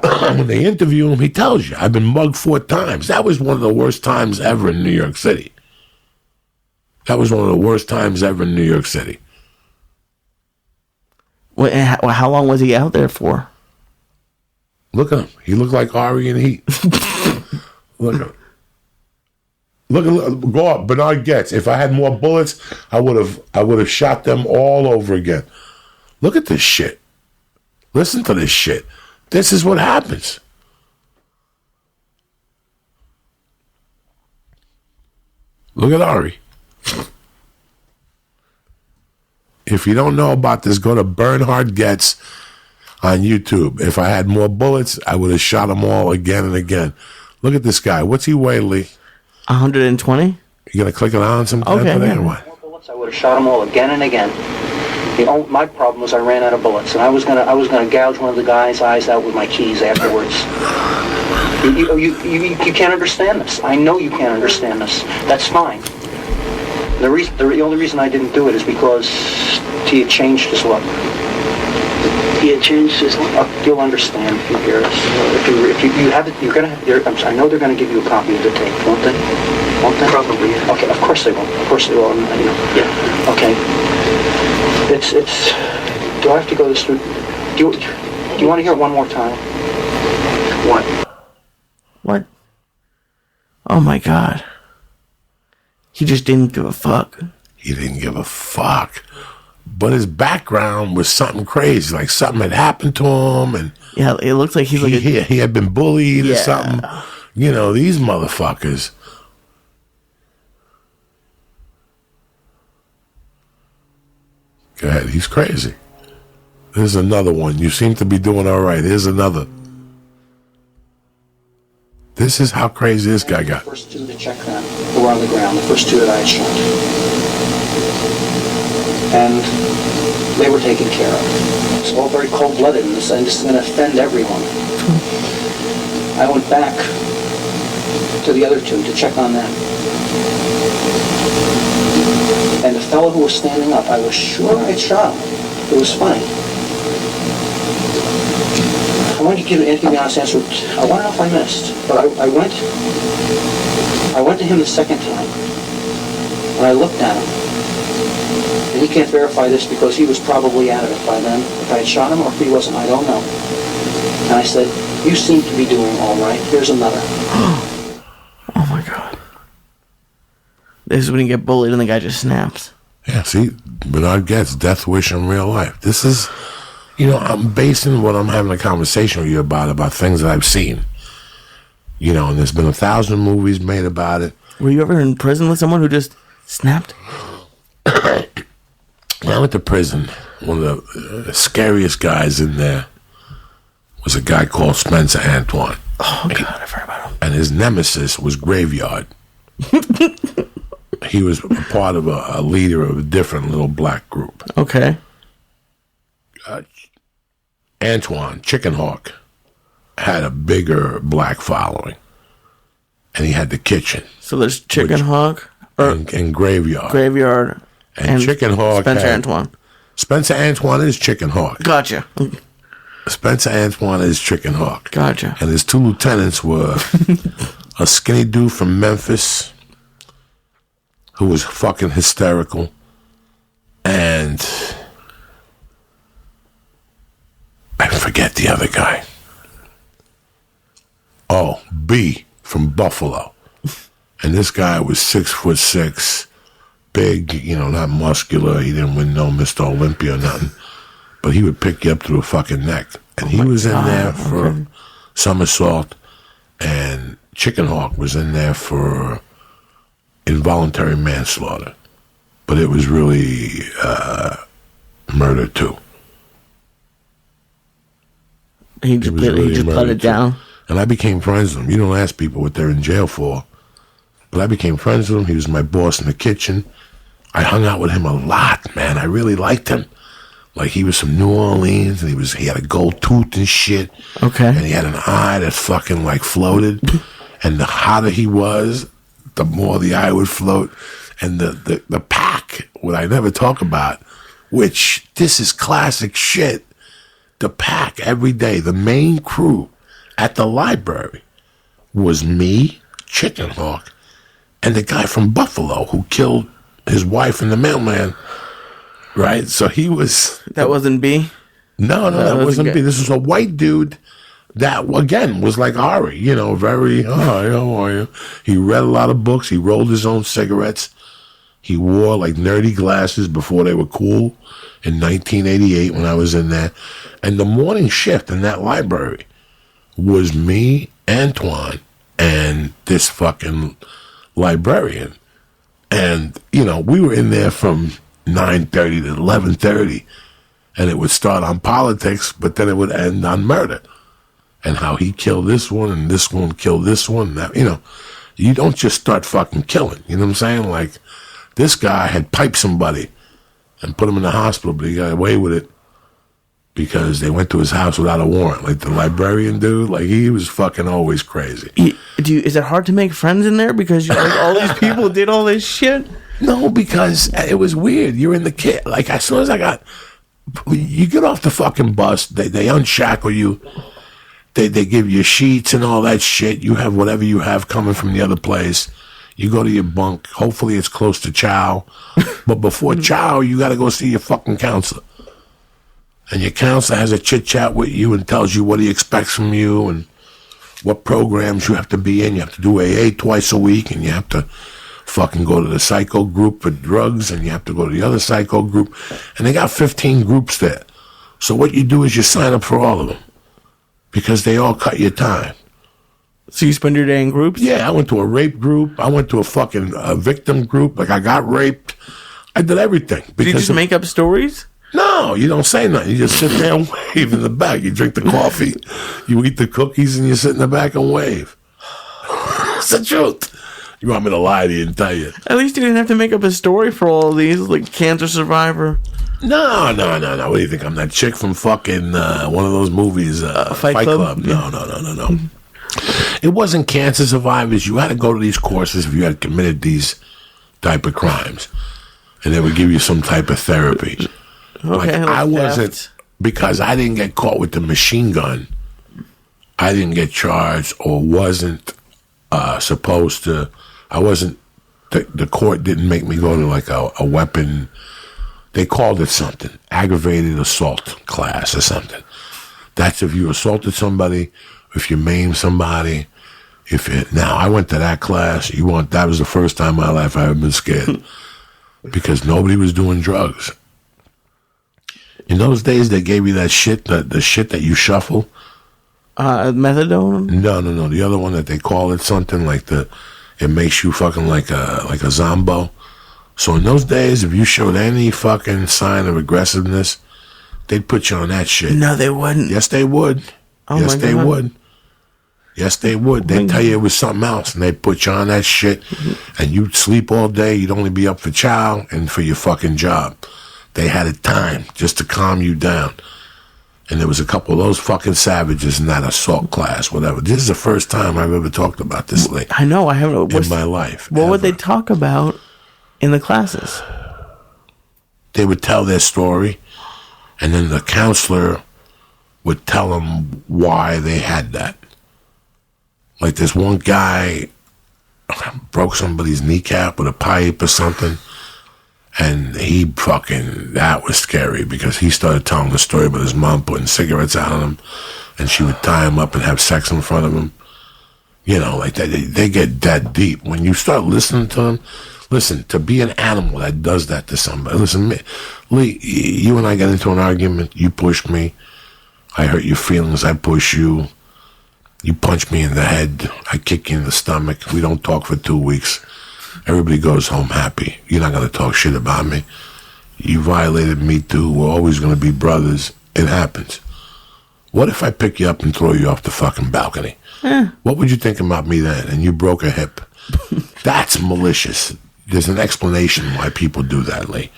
When they interview him, he tells you, I've been mugged 4 times. That was one of the worst times ever in New York City. That was one of the worst times ever in New York City. Well, how long was he out there for? Look at him. He looked like Ari in Heat. Look at him. Look, go up, Bernard Getz. If I had more bullets, I would have shot them all over again. Look at this shit. Listen to this shit. This is what happens. Look at Ari. If you don't know about this, go to Bernhard Getz on YouTube. If I had more bullets, I would have shot them all again and again. Look at this guy. What's he weigh, Lee? 120? You gonna click it on sometime today or what? More bullets, I would have shot them all again and again. My problem was I ran out of bullets, and I was gonna gouge one of the guy's eyes out with my keys afterwards. You can't understand this. I know you can't understand this. That's fine. The only reason I didn't do it is because he had changed his look. He had changed his look. You'll understand if you hear us. If you have it, you're gonna have. I know they're gonna give you a copy of the tape, won't they? Won't they? Probably. Yeah. Okay. Of course they will. Of course they will. Yeah. Okay. It's. Do I have to go this through? Do you want to hear it one more time? What? Oh my God. He just didn't give a fuck. He didn't give a fuck. But his background was something crazy. Like something had happened to him. And yeah, it looks like he had been bullied or something. You know, these motherfuckers. Go ahead. He's crazy. There's another one. You seem to be doing all right. Here's another. This is how crazy this guy got. The first 2 to check them who were on the ground, the first 2 that I had shot. And they were taken care of. It's all very cold-blooded, and this is going to offend everyone. I went back to the other 2 to check on them. And the fellow who was standing up, I was sure I'd shot him. It was funny. I wanted to give an honest answer. I want to know if I missed. But I went to him the second time. And I looked at him. And he can't verify this because he was probably out of it by then. If I had shot him or if he wasn't, I don't know. And I said, you seem to be doing all right. Here's another. Oh my God. This is when you get bullied and the guy just snaps. Yeah, see, Bernard Getz, death wish in real life. This is, you know, I'm basing what I'm having a conversation with you about things that I've seen. You know, and there's been 1,000 movies made about it. Were you ever in prison with someone who just snapped? When I went to prison, one of the scariest guys in there was a guy called Spencer Antoine. Oh, God, I've heard about him. And his nemesis was Graveyard. He was a part of a leader of a different little black group. Okay. Antoine, Chicken Hawk, had a bigger black following. And he had the kitchen. So there's Chicken Hawk and Graveyard. Graveyard. And Chicken Hawk Spencer Antoine. Spencer Antoine is Chicken Hawk. Gotcha. Spencer Antoine is Chicken Hawk. Gotcha. And his two lieutenants were a skinny dude from Memphis who was fucking hysterical, and I forget the other guy. Oh, B from Buffalo. And this guy was 6'6", big, not muscular. He didn't win no Mr. Olympia or nothing. But he would pick you up to the fucking neck. And he was in there for somersault, and Chicken Hawk was in there for involuntary manslaughter. But it was really murder too. He just let it down. And I became friends with him. You don't ask people what they're in jail for. But I became friends with him. He was my boss in the kitchen. I hung out with him a lot, man. I really liked him. Like, he was from New Orleans, and he had a gold tooth and shit. Okay. And he had an eye that fucking, floated. And the hotter he was, the more the eye would float. And the pack, what I never talk about, which, this is classic shit. The pack, every day, the main crew at the library was me, Chicken Hawk, and the guy from Buffalo who killed his wife and the mailman. Right? So he was... That wasn't B? No, that wasn't B. This was a white dude that, again, was like Ari, very, hi, how are you? He read a lot of books. He rolled his own cigarettes. He wore, nerdy glasses before they were cool in 1988 when I was in there. And the morning shift in that library was me, Antoine, and this fucking librarian. And, we were in there from 9:30 to 11:30, and it would start on politics, but then it would end on murder and how he killed this one and this one killed this one. That, you don't just start fucking killing. You know what I'm saying? Like, this guy had piped somebody and put him in the hospital, but he got away with it because they went to his house without a warrant. Like the librarian dude, he was fucking always crazy. Is it hard to make friends in there because all these people did all this shit? No, because it was weird. You're in the kit. As soon as you get off the fucking bus, they unshackle you. They give you sheets and all that shit. You have whatever you have coming from the other place. You go to your bunk. Hopefully it's close to chow. But before chow, you got to go see your fucking counselor. And your counselor has a chit-chat with you and tells you what he expects from you and what programs you have to be in. You have to do AA twice a week, and you have to fucking go to the psycho group for drugs, and you have to go to the other psycho group. And they got 15 groups there. So what you do is you sign up for all of them because they all cut your time. So you spend your day in groups? Yeah, I went to a rape group. I went to a fucking victim group. I got raped. I did everything. Did you just make up stories? No, you don't say nothing. You just sit there and wave in the back. You drink the coffee, you eat the cookies, and you sit in the back and wave. It's the truth. You want me to lie to you and tell you? At least you didn't have to make up a story for all of these, like cancer survivor. No. What do you think? I'm that chick from fucking one of those movies, Fight Club? Yeah. No. It wasn't cancer survivors. You had to go to these courses if you had committed these type of crimes, and they would give you some type of therapy. Okay, I wasn't, theft. because I didn't get caught with the machine gun. I didn't get charged or wasn't supposed to. I wasn't. The court didn't make me go to a weapon. They called it something, aggravated assault class or something. That's if you assaulted somebody, if you maimed somebody. Now I went to that class. That was the first time in my life I ever been scared because nobody was doing drugs. In those days, they gave you that shit, the shit that you shuffle. Methadone? No. The other one that they call it something it makes you fucking like a zombo. So in those days, if you showed any fucking sign of aggressiveness, they'd put you on that shit. No, they wouldn't. Yes, they would. Oh yes, my they God. would. Yes, they would. They'd tell you it was something else, and they'd put you on that shit, and you'd sleep all day. You'd only be up for chow and for your fucking job. They had a time just to calm you down. And there was a couple of those fucking savages in that assault class, whatever. This is the first time I've ever talked about this late I know. I haven't. in my life. What would they ever. talk about in the classes? They would tell their story, and then the counselor would tell them why they had that. Like this one guy broke somebody's kneecap with a pipe or something, and that was scary because he started telling the story about his mom putting cigarettes out on him, and she would tie him up and have sex in front of him. You know, like they get that deep. When you start listening to them, listen, to be an animal that does that to somebody. Listen, Lee, you and I got into an argument. You pushed me. I hurt your feelings. I push you. You punch me in the head. I kick you in the stomach. We don't talk for 2 weeks. Everybody goes home happy. You're not going to talk shit about me. You violated me too. We're always going to be brothers. It happens. What if I pick you up and throw you off the fucking balcony? What would you think about me then? And you broke a hip. That's malicious. There's an explanation why people do that, Lee.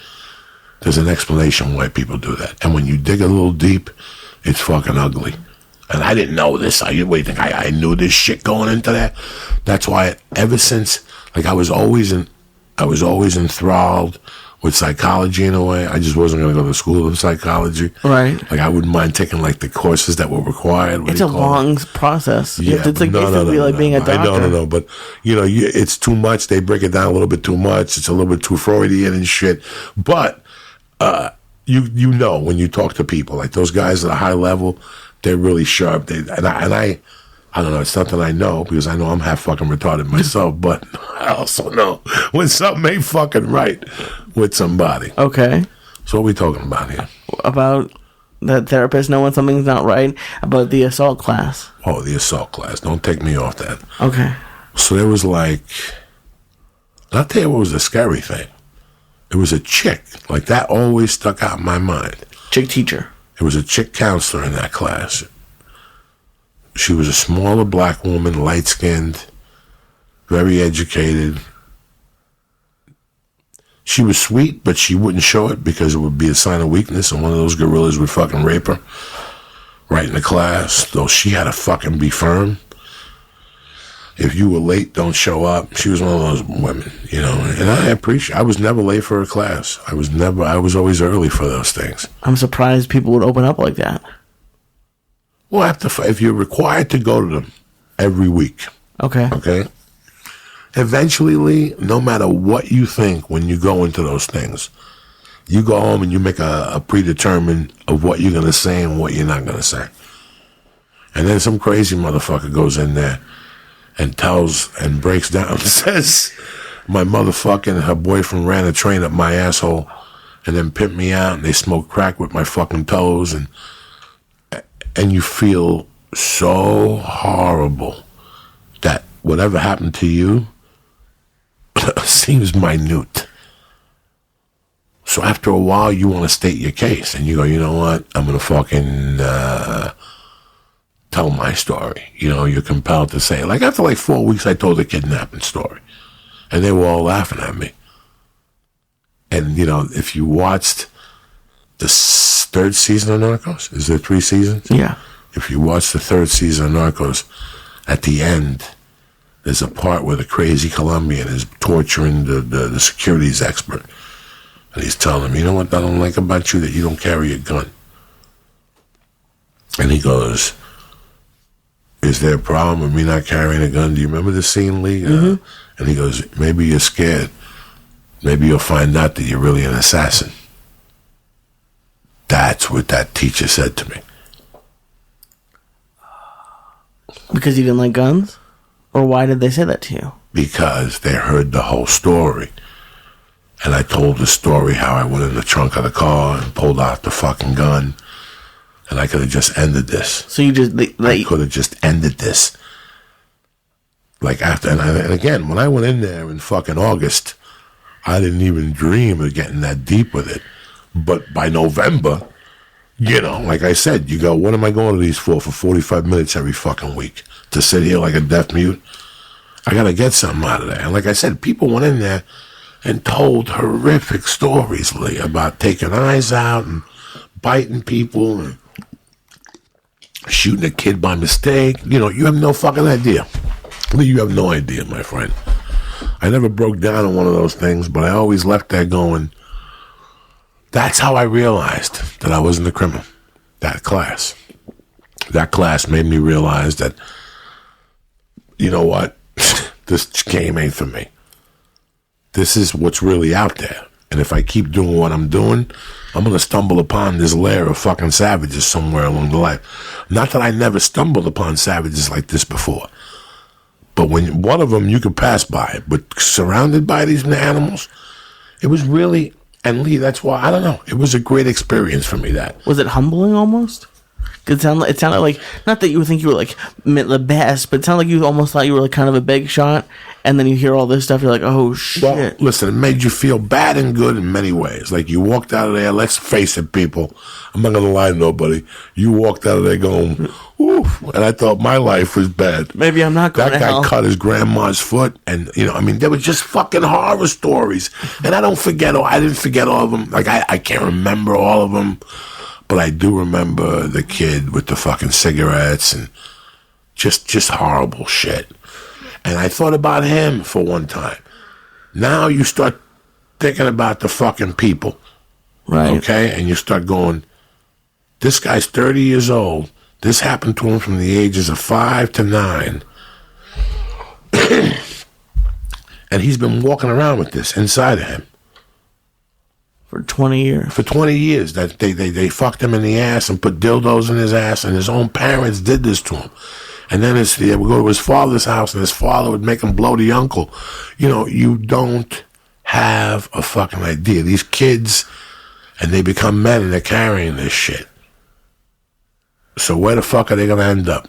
There's an explanation why people do that. And when you dig a little deep, it's fucking ugly. And I didn't know this. What do you think? I knew this shit going into that. That's why ever since, like, I was always enthralled with psychology in a way. I just wasn't going to go to school of psychology. Right. Like, I wouldn't mind taking, like, the courses that were required. It's a long process. Yeah, It's like basically like being a doctor. No. But, you know, it's too much. They break it down a little bit too much. It's a little bit too Freudian and shit. But you know when you talk to people, like those guys at a high level, they're really sharp. I don't know. It's something I know because I know I'm half fucking retarded myself. But I also know when something ain't fucking right with somebody. Okay. So what are we talking about here? About the therapist knowing something's not right. About the assault class. Oh, the assault class. Don't take me off that. Okay. So there was like, I'll tell you what was the scary thing. It was a chick. Like that always stuck out in my mind. Chick teacher. There was a chick counselor in that class. She was a smaller black woman, light-skinned, very educated. She was sweet, but she wouldn't show it because it would be a sign of weakness, and one of those gorillas would fucking rape her right in the class. Though she had to fucking be firm. If you were late, don't show up. She was one of those women, you know. And I was never late for a class. I was always early for those things. I'm surprised people would open up like that. Well, if you're required to go to them every week, Okay. Eventually, Lee, no matter what you think when you go into those things, you go home and you make a predetermined of what you're going to say and what you're not going to say. And then some crazy motherfucker goes in there and tells and breaks down and says, my motherfucking, her boyfriend ran a train up my asshole and then pimped me out and they smoked crack with my fucking toes and you feel so horrible that whatever happened to you seems minute. So after a while, you want to state your case, and you go, you know what? I'm going to fucking tell my story. You know, you're compelled to say it. Like after like 4 weeks, I told a kidnapping story, and they were all laughing at me. And, you know, if you watched the third season of Narcos, is there 3 seasons? Yeah. If you watch the third season of Narcos, at the end, there's a part where the crazy Colombian is torturing the securities expert. And he's telling him, you know what I don't like about you? That you don't carry a gun. And he goes, is there a problem with me not carrying a gun? Do you remember the scene, Lee? Mm-hmm. And he goes, maybe you're scared. Maybe you'll find out that you're really an assassin. That's what that teacher said to me. Because you didn't like guns? Or why did they say that to you? Because they heard the whole story. And I told the story how I went in the trunk of the car and pulled out the fucking gun. And I could have just ended this. So you just... I could have just ended this. Like after... And again, when I went in there in fucking August I didn't even dream of getting that deep with it. But by November, you know, like I said, you go, what am I going to these for 45 minutes every fucking week? To sit here like a deaf mute? I got to get something out of that. And like I said, people went in there and told horrific stories, Lee, about taking eyes out and biting people and shooting a kid by mistake. You know, you have no fucking idea. Lee, you have no idea, my friend. I never broke down on one of those things, but I always left there going, that's how I realized that I wasn't a criminal. That class. That class made me realize that, you know what? This game ain't for me. This is what's really out there. And if I keep doing what I'm doing, I'm going to stumble upon this layer of fucking savages somewhere along the line. Not that I never stumbled upon savages like this before. But when one of them you could pass by, but surrounded by these animals, it was really, and Lee, that's why, I don't know, it was a great experience for me, that. Was it humbling almost? It sounded like, not that you would think you were like the best, but it sounded like you almost thought you were like kind of a big shot, and then you hear all this stuff, you're like, oh shit. Well, listen, it made you feel bad and good in many ways. Like, you walked out of there, let's face it, people, I'm not gonna lie to nobody, you walked out of there going, oof, and I thought my life was bad. Maybe I'm not going to hell. That guy cut his grandma's foot, and, you know, I mean, there were just fucking horror stories, and I didn't forget all of them. Like, I can't remember all of them. But I do remember the kid with the fucking cigarettes and just horrible shit. And I thought about him for one time. Now you start thinking about the fucking people. Right. Okay? And you start going, this guy's 30 years old. This happened to him from the ages of 5 to 9. And he's been walking around with this inside of him. For 20 years. For 20 years. That they fucked him in the ass and put dildos in his ass, and his own parents did this to him. And then they would go to his father's house, and his father would make him blow the uncle. You know, you don't have a fucking idea. These kids, and they become men, and they're carrying this shit. So where the fuck are they going to end up?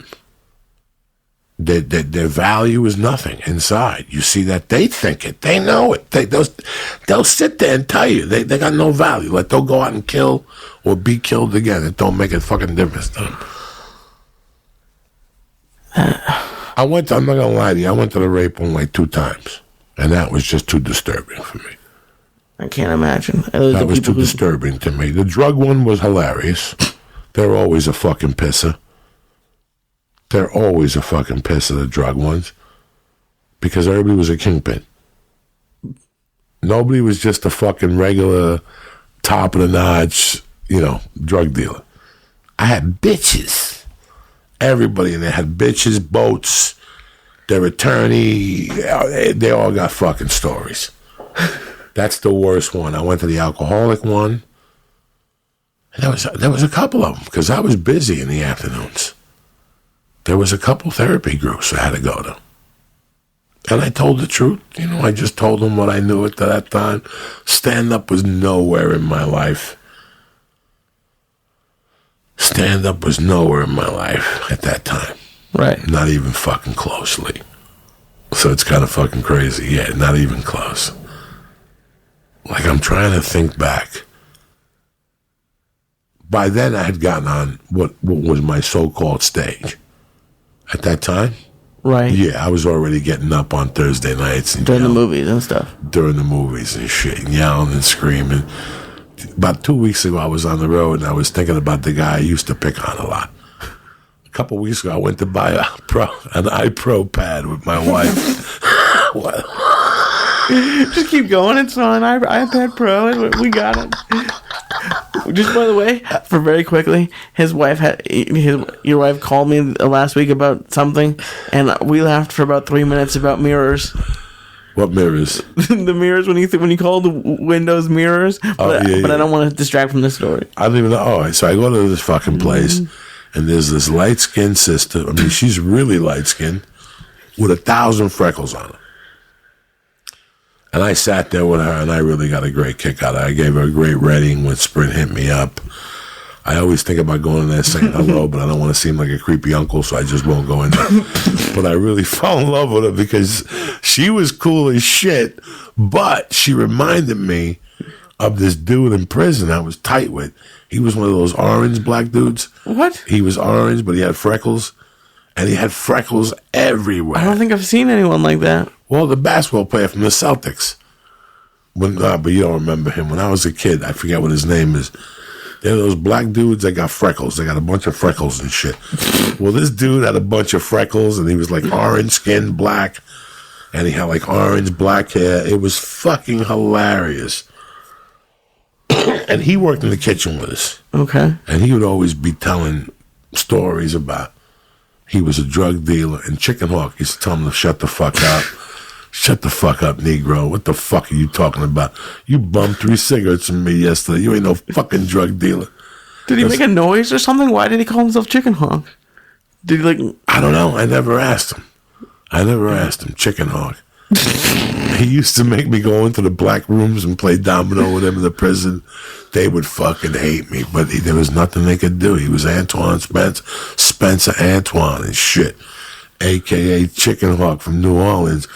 Their value is nothing inside. You see that? They think it. They know it. They'll sit there and tell you. They got no value. Like, they'll go out and kill or be killed again. It don't make a fucking difference to them. I'm not going to lie to you. I went to the rape one like 2 times. And that was just too disturbing for me. I can't imagine. That was too disturbing to me. The drug one was hilarious. They're always a fucking pisser. They're always a fucking piss of the drug ones. Because everybody was a kingpin. Nobody was just a fucking regular top of the notch, you know, drug dealer. I had bitches. Everybody in there had bitches, boats, their attorney. They all got fucking stories. That's the worst one. I went to the alcoholic one. And there was a couple of them because I was busy in the afternoons. There was a couple therapy groups I had to go to. And I told the truth. You know, I just told them what I knew at that time. Stand-up was nowhere in my life. Stand-up was nowhere in my life at that time. Right. Not even fucking closely. So it's kind of fucking crazy. Yeah, not even close. Like, I'm trying to think back. By then, I had gotten on what was my so-called stage. At that time? Right. Yeah, I was already getting up on Thursday nights. And during the movies and stuff. During the movies and shit. And yelling and screaming. About 2 weeks ago, I was on the road, and I was thinking about the guy I used to pick on a lot. A couple weeks ago, I went to buy an iPro pad with my wife. What? Just keep going. It's on iPad Pro. We got it. Just by the way, for very quickly, your wife called me last week about something, and we laughed for about 3 minutes about mirrors. What mirrors? The mirrors when you call the windows mirrors. But I don't want to distract from the story. I don't even know. Oh, so I go to this fucking place, and there's this light-skinned sister. I mean, she's really light-skinned with 1,000 freckles on her. And I sat there with her, and I really got a great kick out of it. I gave her a great rating when Sprint hit me up. I always think about going in there saying hello, but I don't want to seem like a creepy uncle, so I just won't go in there. But I really fell in love with her because she was cool as shit, but she reminded me of this dude in prison I was tight with. He was one of those orange black dudes. What? He was orange, but he had freckles, and he had freckles everywhere. I don't think I've seen anyone like that. Well, the basketball player from the Celtics. But you don't remember him. When I was a kid, I forget what his name is. They're those black dudes that got freckles. They got a bunch of freckles and shit. Well, this dude had a bunch of freckles, and he was like orange skin, black, and he had like orange, black hair. It was fucking hilarious. And he worked in the kitchen with us. Okay. And he would always be telling stories about he was a drug dealer. And Chicken Hawk used to tell him to shut the fuck up. Shut the fuck up, Negro. What the fuck are you talking about? You bummed 3 cigarettes from me yesterday. You ain't no fucking drug dealer. Did he make a noise or something? Why did he call himself Chicken Hawk? Did he like... I don't know. I never asked him. Chicken Hawk. He used to make me go into the black rooms and play domino with him in the prison. They would fucking hate me, but there was nothing they could do. He was Antoine Spencer Antoine and shit, a.k.a. Chicken Hawk from New Orleans.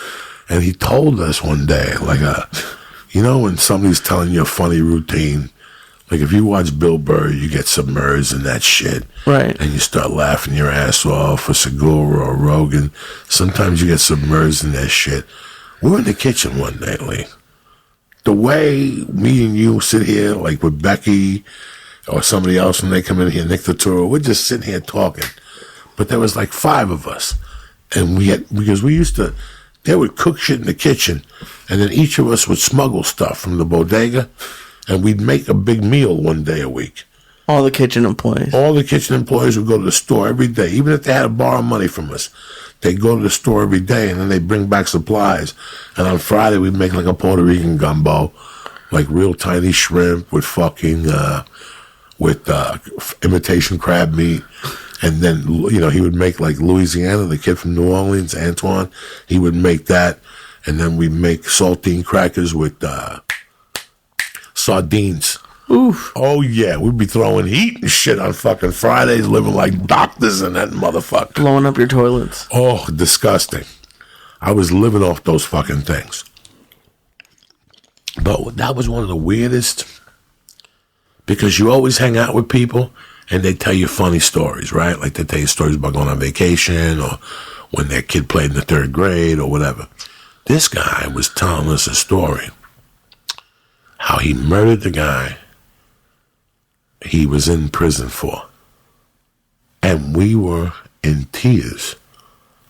And he told us one day, like, when somebody's telling you a funny routine, like if you watch Bill Burr, you get submerged in that shit. Right. And you start laughing your ass off, or Segura or Rogan. Sometimes you get submerged in that shit. We were in the kitchen one day, Lee. The way me and you sit here, like with Becky or somebody else, when they come in here, Nick Turturro, we're just sitting here talking. But there was like 5 of us. And because we used to... They would cook shit in the kitchen, and then each of us would smuggle stuff from the bodega, and we'd make a big meal one day a week. All the kitchen employees. All the kitchen employees would go to the store every day, even if they had to borrow money from us. They'd go to the store every day, and then they'd bring back supplies. And on Friday, we'd make like a Puerto Rican gumbo, like real tiny shrimp with fucking, imitation crab meat. And then, he would make like Louisiana, the kid from New Orleans, Antoine. He would make that. And then we'd make saltine crackers with sardines. Oof. Oh, yeah. We'd be throwing heat and shit on fucking Fridays, living like doctors in that motherfucker. Blowing up your toilets. Oh, disgusting. I was living off those fucking things. But that was one of the weirdest, because you always hang out with people and they tell you funny stories, right? Like they tell you stories about going on vacation or when their kid played in the 3rd grade or whatever. This guy was telling us a story, how he murdered the guy he was in prison for. And we were in tears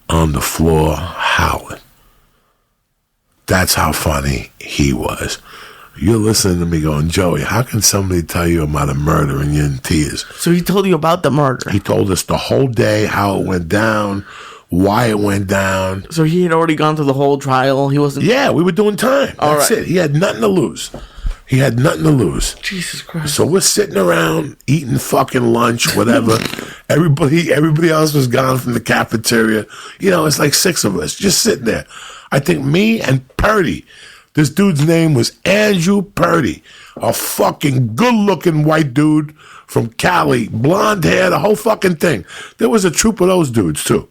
on the floor howling. That's how funny he was. You're listening to me going, Joey, how can somebody tell you about a murder and you're in tears? So he told you about the murder? He told us the whole day, how it went down, why it went down. So he had already gone through the whole trial? He wasn't... Yeah, we were doing time. That's it. He had nothing to lose. Jesus Christ. So we're sitting around eating fucking lunch, whatever. Everybody else was gone from the cafeteria. It's like 6 of us just sitting there. I think me and Purdy. This dude's name was Andrew Purdy, a fucking good-looking white dude from Cali, blonde hair, the whole fucking thing. There was a troop of those dudes, too.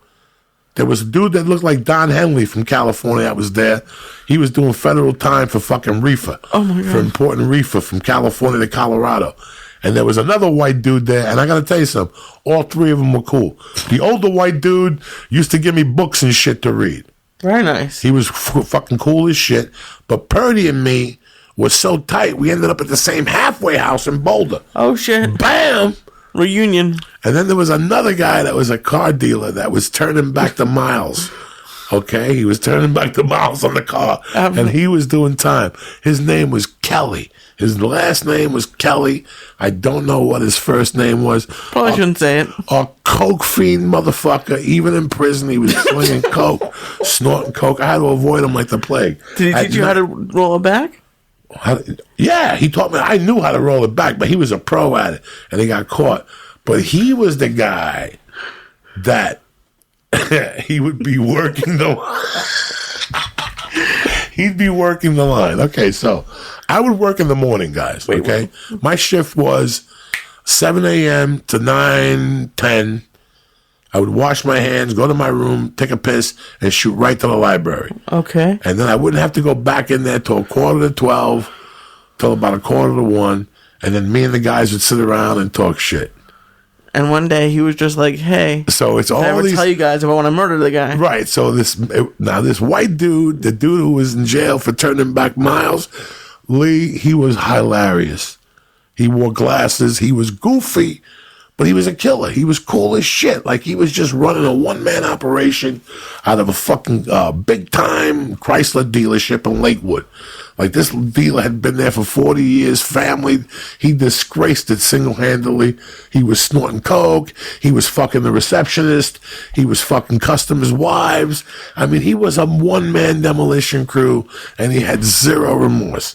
There was a dude that looked like Don Henley from California that was there. He was doing federal time for fucking reefer. Oh, my God. For importing reefer from California to Colorado. And there was another white dude there, and I got to tell you something, all 3 of them were cool. The older white dude used to give me books and shit to read. Very nice. He was fucking cool as shit. But Purdy and me were so tight, we ended up at the same halfway house in Boulder. Oh, shit. Bam! Reunion. And then there was another guy that was a car dealer that was turning back the miles. Okay? He was turning back the miles on the car. And he was doing time. His name was Kelly. His last name was Kelly. I don't know what his first name was. Probably shouldn't say it. A coke fiend motherfucker. Even in prison, he was slinging coke, snorting coke. I had to avoid him like the plague. Did he teach you how to roll it back? Yeah, he taught me. I knew how to roll it back, but he was a pro at it, and he got caught. But he was the guy that he would be working the he'd be working the line. Okay, so I would work in the morning, guys. Okay, my shift was 7 a.m. to 9, 10. I would wash my hands, go to my room, take a piss, and shoot right to the library. Okay. And then I wouldn't have to go back in there till 11:45, till about 1:45, and then me and the guys would sit around and talk shit. And one day he was just like, "Hey, so it's all I never these. Tell you guys if I want to murder the guy." Right. So this white dude, the dude who was in jail for turning back Miles, Lee, he was hilarious. He wore glasses. He was goofy, but he was a killer. He was cool as shit. Like he was just running a one-man operation out of a fucking big-time Chrysler dealership in Lakewood. Like this dealer had been there for 40 years, family. He disgraced it single-handedly. He was snorting coke. He was fucking the receptionist. He was fucking customers' wives. I mean, he was a one-man demolition crew, and he had zero remorse.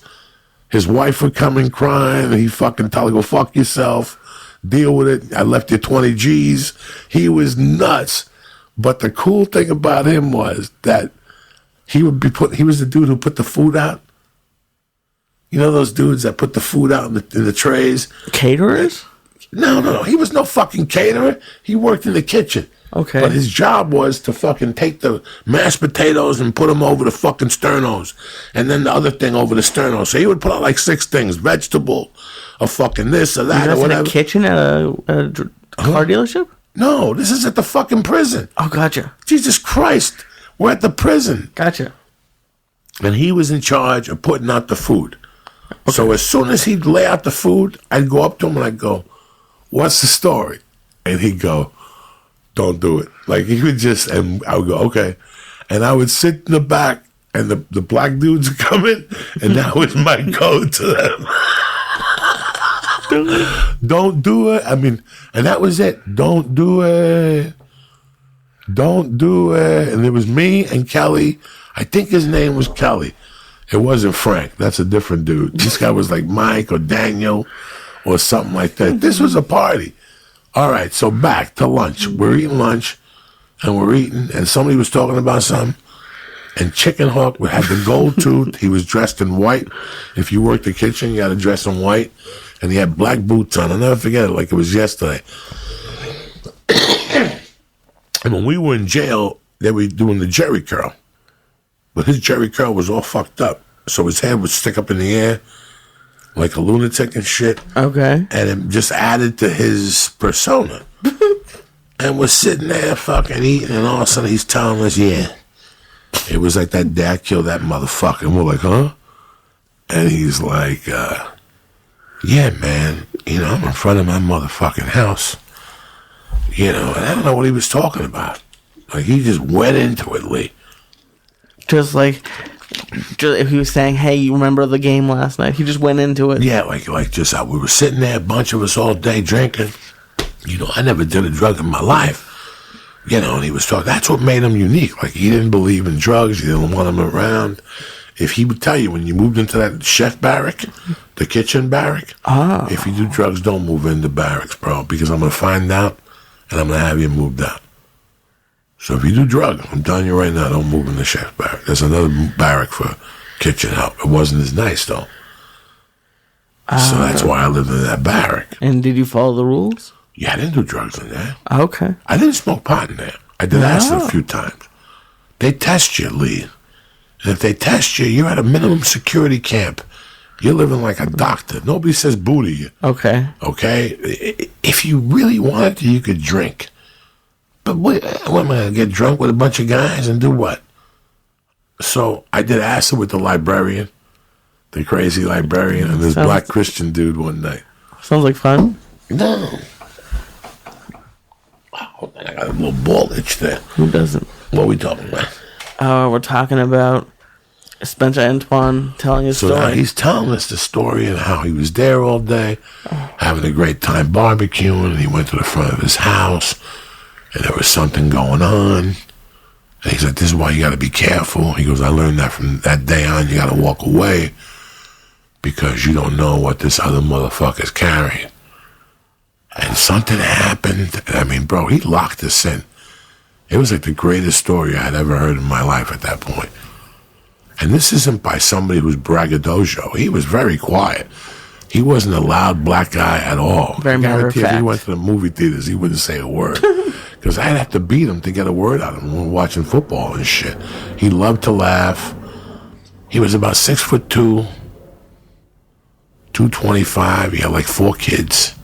His wife would come in crying, and he'd fucking tell her, go fuck yourself, deal with it. I left you 20 G's. He was nuts. But the cool thing about him was that he was the dude who put the food out. You know those dudes that put the food out in the trays? Caterers? No. He was no fucking caterer. He worked in the kitchen. Okay. But his job was to fucking take the mashed potatoes and put them over the fucking sternos. And then the other thing over the sternos. So he would put out like 6 things. Vegetable, a fucking this or that or whatever. In a kitchen at a car dealership? No, this is at the fucking prison. Oh, gotcha. Jesus Christ. We're at the prison. Gotcha. And he was in charge of putting out the food. Okay. So as soon as he'd lay out the food, I'd go up to him and I'd go, what's the story? And he'd go, don't do it. Like he would just, and I would go, okay. And I would sit in the back and the black dudes would come in and that was my code to them. Don't do it. I mean, and that was it. Don't do it. Don't do it. And it was me and Kelly. I think his name was Kelly. It wasn't Frank. That's a different dude. This guy was like Mike or Daniel or something like that. This was a party. All right, so back to lunch. We're eating lunch, and somebody was talking about something. And Chicken Hawk had the gold tooth. He was dressed in white. If you worked the kitchen, you had to dress in white. And he had black boots on. I'll never forget it like it was yesterday. And when we were in jail, they were doing the jerry curl. But his jerry curl was all fucked up. So his head would stick up in the air like a lunatic and shit. Okay. And it just added to his persona. And we're sitting there fucking eating, and all of a sudden he's telling us, yeah, it was like that dad killed that motherfucker. And we're like, huh? And he's like, yeah, man, you know, I'm in front of my motherfucking house. You know, and I don't know what he was talking about. Like, he just went into it, Lee. Just if he was saying, hey, you remember the game last night? He just went into it. Yeah, like just we were sitting there, a bunch of us all day drinking. You know, I never did a drug in my life. You know, and he was talking. That's what made him unique. Like, he didn't believe in drugs. He didn't want them around. If he would tell you when you moved into that chef barrack, the kitchen barrack, if you do drugs, don't move into barracks, bro, because I'm going to find out and I'm going to have you moved out. So if you do drugs, I'm telling you right now, don't move in the chef barrack. There's another barrack for kitchen help. It wasn't as nice, though. So that's why I lived in that barrack. And did you follow the rules? Yeah, I didn't do drugs in there. Okay. I didn't smoke pot in there. I did acid a few times. They test you, Lee. And if they test you, you're at a minimum security camp. You're living like a doctor. Nobody says boo to you. Okay. Okay? If you really wanted to, you could drink. But what am I going to get drunk with a bunch of guys and do what? So I did acid with the librarian, the crazy librarian, and this black Christian dude one night. Sounds like fun. No. Oh, I got a little ball itch there. Who doesn't? What are we talking about? We're talking about Spencer Antoine telling his story. So he's telling us the story and how he was there all day, having a great time barbecuing, and he went to the front of his house, and there was something going on. And he's like, this is why you got to be careful. He goes, I learned that from that day on, you got to walk away because you don't know what this other motherfucker's carrying. And something happened. I mean, bro, he locked us in. It was like the greatest story I had ever heard in my life at that point. And this isn't by somebody who's braggadocio. He was very quiet. He wasn't a loud black guy at all. Very matter of If he fact. went to the movie theaters, he wouldn't say a word. Because I'd have to beat him to get a word out of him when we were watching football and shit. He loved to laugh. He was about 6'2", 225. He had like 4 kids.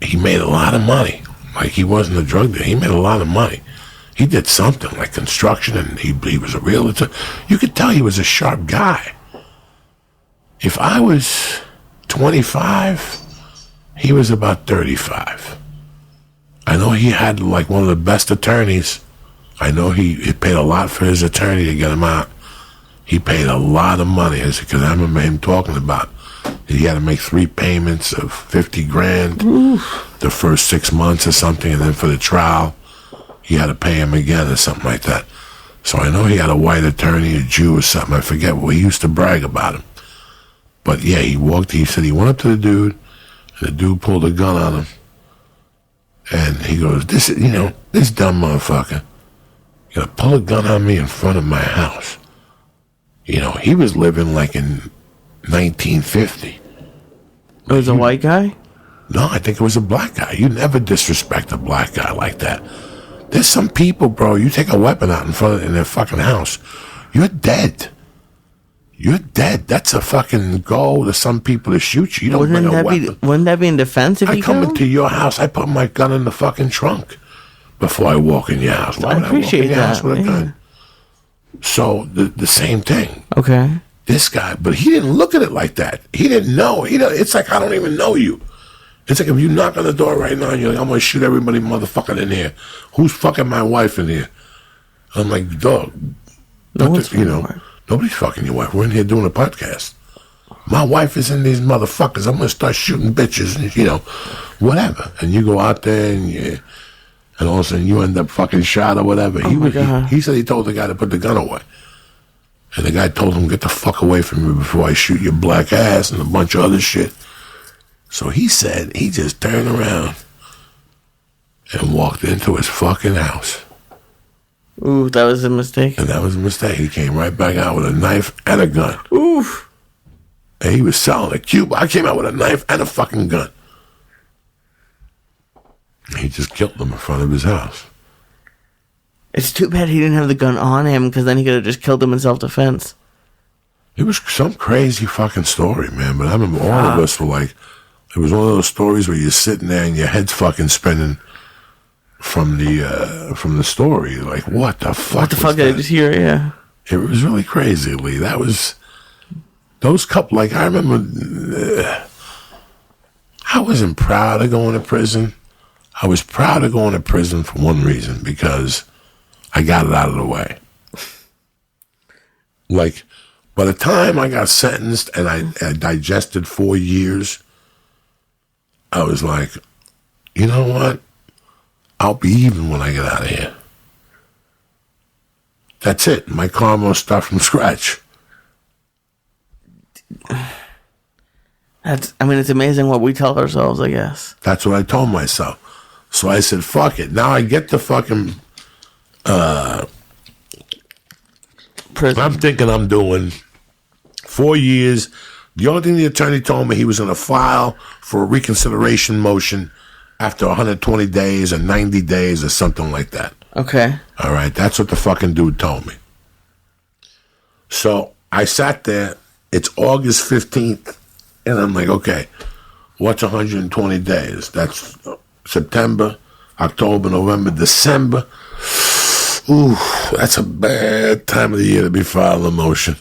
He made a lot of money. Like, he wasn't a drug dealer. He made a lot of money. He did something like construction, and he was a realtor. You could tell he was a sharp guy. If I was 25, he was about 35. I know he had like one of the best attorneys. I know he paid a lot for his attorney to get him out. He paid a lot of money, because I remember him talking about he had to make 3 payments of $50,000 the first 6 months or something, and then for the trial, he had to pay him again or something like that. So I know he had a white attorney, a Jew or something. I forget what he used to brag about him. But yeah, he said he went up to the dude, and the dude pulled a gun on him. And he goes, this dumb motherfucker, you gonna pull a gun on me in front of my house. He was living like in 1950. It was a white guy? No, I think it was a black guy. You never disrespect a black guy like that. There's some people, bro, you take a weapon out in their fucking house, you're dead. You're dead. That's a fucking goal to some people to shoot you. You don't bring a weapon. Wouldn't that be in defense if I you come into your house, I put my gun in the fucking trunk before I walk in your house. Why would I appreciate walk in your house that. with a gun? So the same thing. Okay. This guy, but he didn't look at it like that. He didn't know. It's like, I don't even know you. It's like if you knock on the door right now and you're like, I'm going to shoot everybody motherfucking in here. Who's fucking my wife in here? I'm like, dog. Nobody's fucking your wife. We're in here doing a podcast. My wife is in these motherfuckers. I'm going to start shooting bitches and, whatever. And you go out there and all of a sudden you end up fucking shot or whatever. He said he told the guy to put the gun away. And the guy told him, get the fuck away from me before I shoot your black ass and a bunch of other shit. So he said he just turned around and walked into his fucking house. Ooh, that was a mistake. And that was a mistake. He came right back out with a knife and a gun. Oof. And he was selling at Cuba. I came out with a knife and a fucking gun. He just killed them in front of his house. It's too bad he didn't have the gun on him, because then he could have just killed him in self-defense. It was some crazy fucking story, man. But I remember all of us were like, it was one of those stories where you're sitting there and your head's fucking spinning from the story. Like, what the fuck? What the fuck did I just hear? Yeah. It was really crazy, Lee. That was those couple. Like, I remember, I wasn't proud of going to prison. I was proud of going to prison for one reason, because I got it out of the way. Like, by the time I got sentenced and I digested 4 years, I was like, you know what? I'll be even when I get out of here. That's it. My karma will start from scratch. It's amazing what we tell ourselves, I guess. That's what I told myself. So I said, fuck it. Now I get the fucking... Prison. I'm thinking I'm doing 4 years. The only thing the attorney told me, he was going to file for a reconsideration motion after 120 days or 90 days or something like that. Okay. All right, that's what the fucking dude told me. So I sat there. It's August 15th, and I'm like, okay, what's 120 days? That's September, October, November, December. Ooh, that's a bad time of the year to be filing a motion.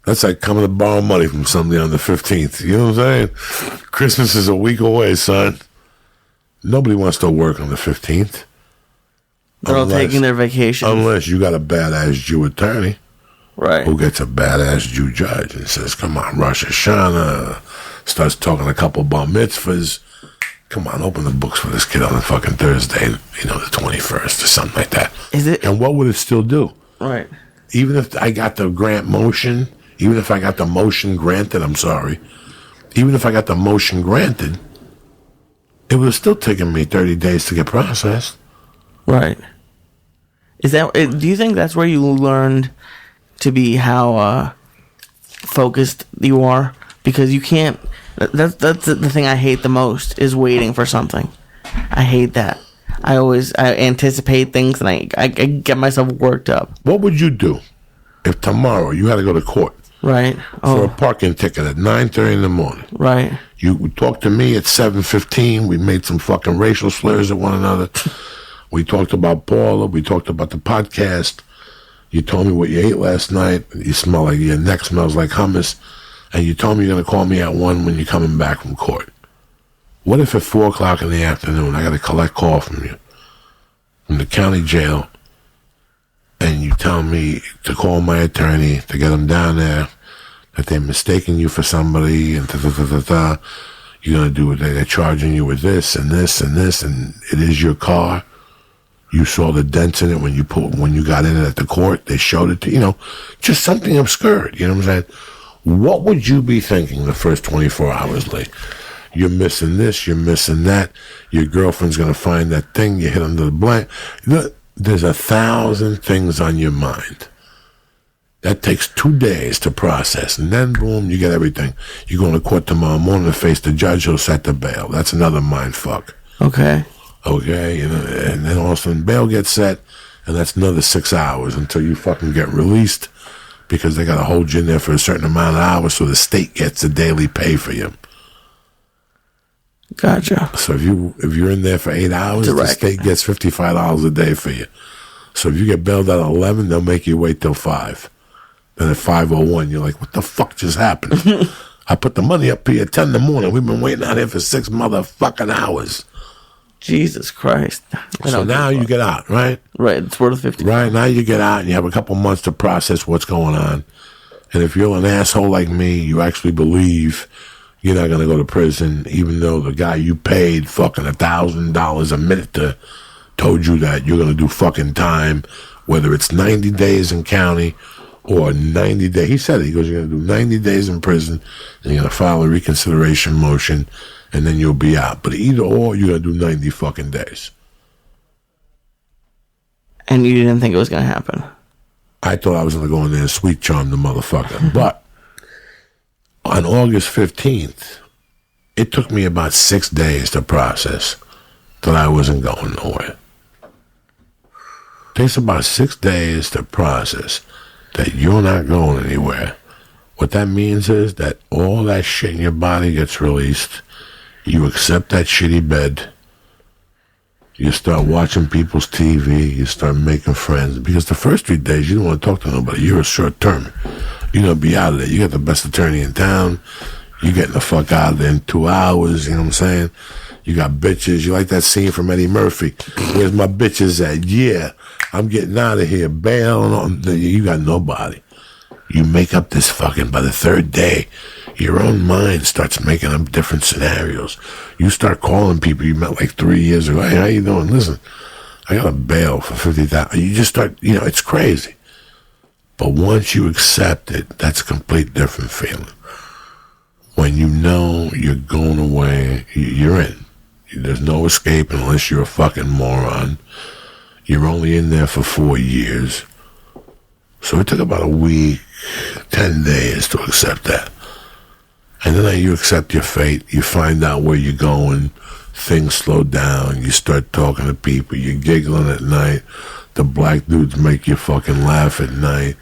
That's like coming to borrow money from somebody on the 15th. You know what I'm saying? Christmas is a week away, son. Nobody wants to work on the 15th. They're all taking their vacation. Unless you got a badass Jew attorney. Right. Who gets a badass Jew judge and says, come on, Rosh Hashanah. Starts talking a couple bar mitzvahs. Come on, open the books for this kid on the fucking Thursday, the 21st or something like that. Is it? And what would it still do? Right. Even if I got the grant motion, even if I got the motion granted, even if I got the motion granted, it would have still taken me 30 days to get processed. Right. Do you think that's where you learned to be how focused you are? because you can't. That's the thing I hate the most is waiting for something. I hate that. I anticipate things and I get myself worked up. What would you do if tomorrow you had to go to court? Right. For a parking ticket at 9:30 in the morning. Right. You talked to me at 7:15. We made some fucking racial slurs at one another. We talked about Paula. We talked about the podcast. You told me what you ate last night. You smell like your neck smells like hummus. And you told me you're going to call me at 1 when you're coming back from court. What if at 4 o'clock in the afternoon I got to collect call from you from the county jail and you tell me to call my attorney to get them down there, that they're mistaking you for somebody and you're going to do it. They're charging you with this and this and this and it is your car. You saw the dents in it when you got in it at the court. They showed it to you, just something absurd. You know what I'm saying? What would you be thinking the first 24 hours, Lee? You're missing this, you're missing that. Your girlfriend's going to find that thing. You hit under the blanket. There's 1,000 things on your mind. That takes 2 days to process. And then, boom, you get everything. You're going to court tomorrow morning to face the judge who'll set the bail. That's another mind fuck. Okay. And then all of a sudden bail gets set, and that's another 6 hours until you fucking get released because they got to hold you in there for a certain amount of hours so the state gets the daily pay for you. Gotcha. So if you're in there for 8 hours, the state gets $55 a day for you. So if you get bailed out at 11, they'll make you wait till 5. Then at 5:01, you're like, what the fuck just happened? I put the money up here at 10 in the morning. We've been waiting out here for 6 motherfucking hours. Jesus Christ. So now you get out, right? Right, it's worth 50. Right, now you get out and you have a couple months to process what's going on. And if you're an asshole like me, you actually believe you're not going to go to prison, even though the guy you paid fucking $1,000 a minute told you that you're going to do fucking time, whether it's 90 days in county or 90 days. He said it. He goes, you're going to do 90 days in prison and you're going to file a reconsideration motion and then you'll be out. But either or, you're going to do 90 fucking days. And you didn't think it was going to happen? I thought I was going to go in there and sweet charm the motherfucker. But on August 15th, it took me about 6 days to process that I wasn't going nowhere. It takes about 6 days to process that you're not going anywhere. What that means is that all that shit in your body gets released. You accept that shitty bed. You start watching people's TV. You start making friends. Because the first 3 days, you don't want to talk to nobody. You're a short term. You're going to be out of there. You got the best attorney in town. You're getting the fuck out of there in 2 hours. You know what I'm saying? You got bitches. You like that scene from Eddie Murphy. Where's my bitches at? Yeah, I'm getting out of here. Bail. You got nobody. You make up this fucking, by the third day, your own mind starts making up different scenarios. You start calling people you met like 3 years ago. Hey, how you doing? Listen, I got a bail for $50,000. You just start, it's crazy. But once you accept it, that's a complete different feeling. When you know you're going away, you're in. There's no escape unless you're a fucking moron. You're only in there for 4 years. So it took about a week, 10 days to accept that. And then you accept your fate. You find out where you're going. Things slow down. You start talking to people. You're giggling at night. The black dudes make you fucking laugh at night.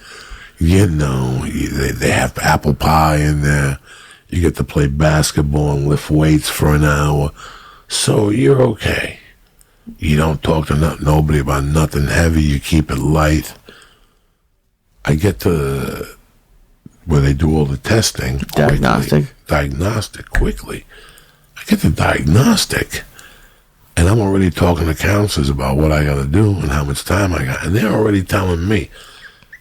They have apple pie in there. You get to play basketball and lift weights for an hour. So you're okay. You don't talk to nobody about nothing heavy. You keep it light. I get to where they do all the testing. Diagnostic quickly. I get the diagnostic. And I'm already talking to counselors about what I got to do and how much time I got. And they're already telling me.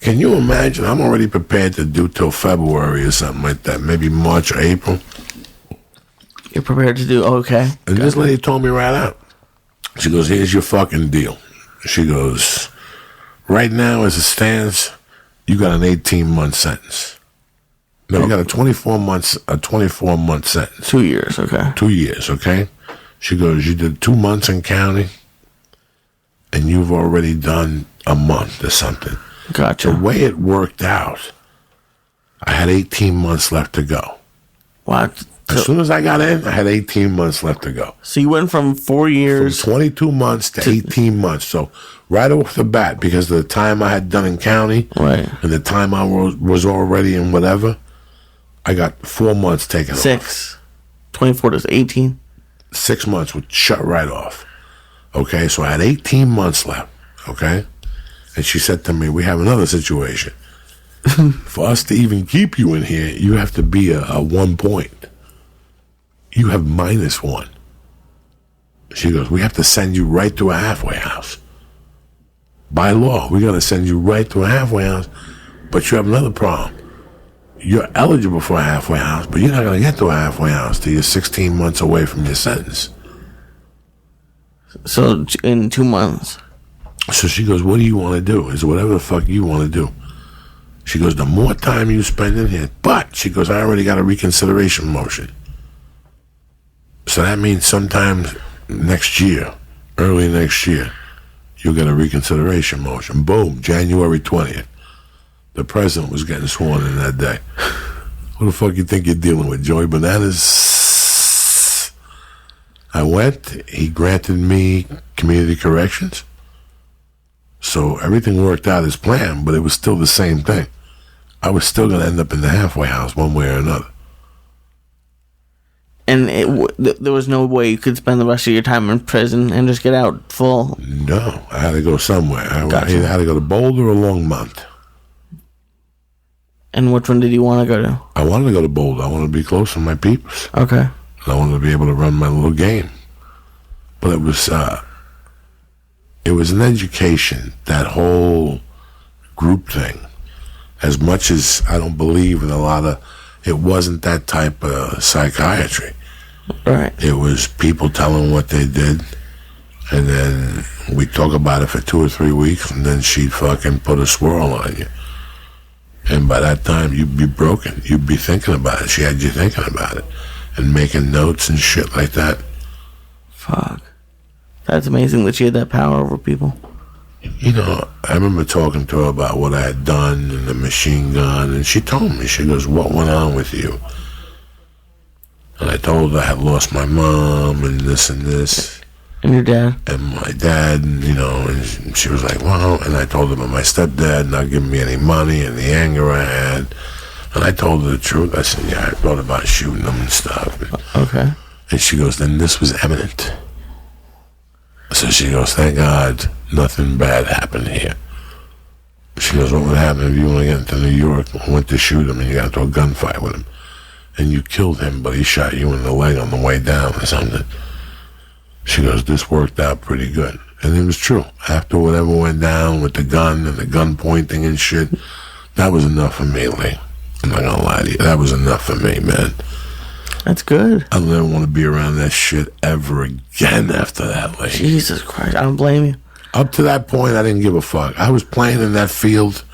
Can you imagine? I'm already prepared to do till February or something like that. Maybe March or April. You're prepared to do, okay. And this lady told me right out. She goes, here's your fucking deal. She goes, right now as it stands, you got an 18-month sentence. No, you got a 24-month sentence. 2 years, okay. 2 years, okay? She goes, you did 2 months in county, and you've already done a month or something. Gotcha. The way it worked out, I had 18 months left to go. Wow. As soon as I got in, I had 18 months left to go. So you went from 4 years... From 22 months to 18 months. So right off the bat, because of the time I had done in county, right, and the time I was already in whatever, I got 4 months taken off. 6. 24 to 18. 6 months would shut right off. Okay, so I had 18 months left. Okay? And she said to me, we have another situation. For us to even keep you in here, you have to be a 1 point. You have -1. She goes, we have to send you right to a halfway house. By law, we got to send you right to a halfway house. But you have another problem. You're eligible for a halfway house, but you're not going to get to a halfway house till you're 16 months away from your sentence. So in 2 months. So she goes, what do you want to do? Is whatever the fuck you want to do. She goes, the more time you spend in here, but she goes, I already got a reconsideration motion. So that means sometime next year, early next year, you'll get a reconsideration motion. Boom, January 20th. The president was getting sworn in that day. Who the fuck you think you're dealing with, Joey Bananas? I went, he granted me community corrections. So everything worked out as planned, but it was still the same thing. I was still going to end up in the halfway house one way or another. And there was no way you could spend the rest of your time in prison and just get out full? No, I had to go somewhere. Gotcha. I either had to go to Boulder or Longmont. And which one did you want to go to? I wanted to go to Boulder. I wanted to be close to my peeps. Okay. I wanted to be able to run my little game. But it was an education, that whole group thing. As much as I don't believe in a lot of, it wasn't that type of psychiatry. Right. It was people telling what they did, and then we talk about it for 2 or 3 weeks, and then she'd fucking put a swirl on you. And by that time, you'd be broken. You'd be thinking about it. She had you thinking about it and making notes and shit like that. Fuck. That's amazing that she had that power over people. You know, I remember talking to her about what I had done and the machine gun, and she told me, she goes, what went on with you? And I told her I had lost my mom and this and this. And your dad? And my dad, and, you know, and she was like, well, and I told her about my stepdad not giving me any money and the anger I had. And I told her the truth. I said, yeah, I thought about shooting them and stuff. Okay. And she goes, then this was imminent. So she goes, thank God nothing bad happened here. She goes, what would happen if you went into New York and went to shoot him and you got into a gunfight with him? And you killed him, but he shot you in the leg on the way down or something. She goes, this worked out pretty good. And it was true. After whatever went down with the gun and the gun pointing and shit, that was enough for me, Lee. I'm not gonna lie to you. That was enough for me, man. That's good. I never want to be around that shit ever again after that, Lee. Jesus Christ, I don't blame you. Up to that point, I didn't give a fuck. I was playing in that field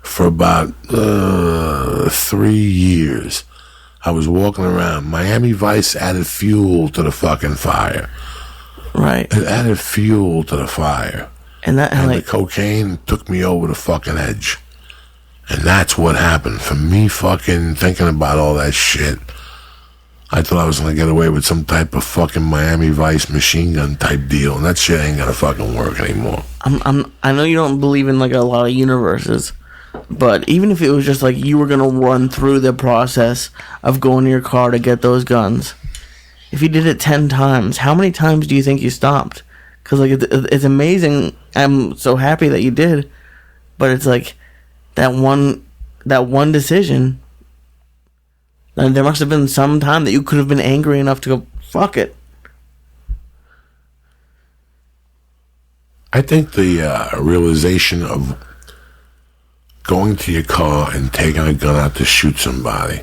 for about 3 years. I was walking around. Miami Vice added fuel to the fucking fire. Right. It added fuel to the fire. And the cocaine took me over the fucking edge. And that's what happened. For me fucking thinking about all that shit, I thought I was going to get away with some type of fucking Miami Vice machine gun type deal. And that shit ain't going to fucking work anymore. I know you don't believe in like a lot of universes, but even if it was just like you were going to run through the process of going to your car to get those guns, if you did it 10 times, how many times do you think you stopped? Because like it's amazing. I'm so happy that you did, but it's like that one decision. And there must have been some time that you could have been angry enough to go, fuck it. I think the realization of going to your car and taking a gun out to shoot somebody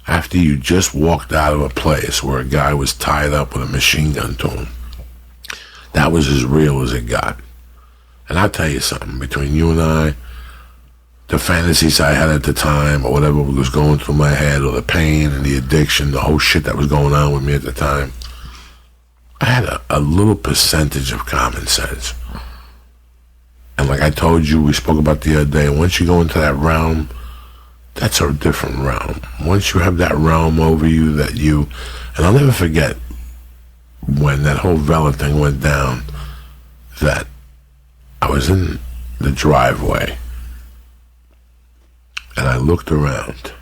after you just walked out of a place where a guy was tied up with a machine gun to him, that was as real as it got. And I'll tell you something, between you and I, the fantasies I had at the time or whatever was going through my head, or the pain and the addiction, the whole shit that was going on with me at the time, I had a little percentage of common sense. And like I told you, we spoke about the other day, once you go into that realm that's a different realm. Once you have that realm over you that you, and I'll never forget when that whole Vela thing went down, that I was in the driveway and I looked around.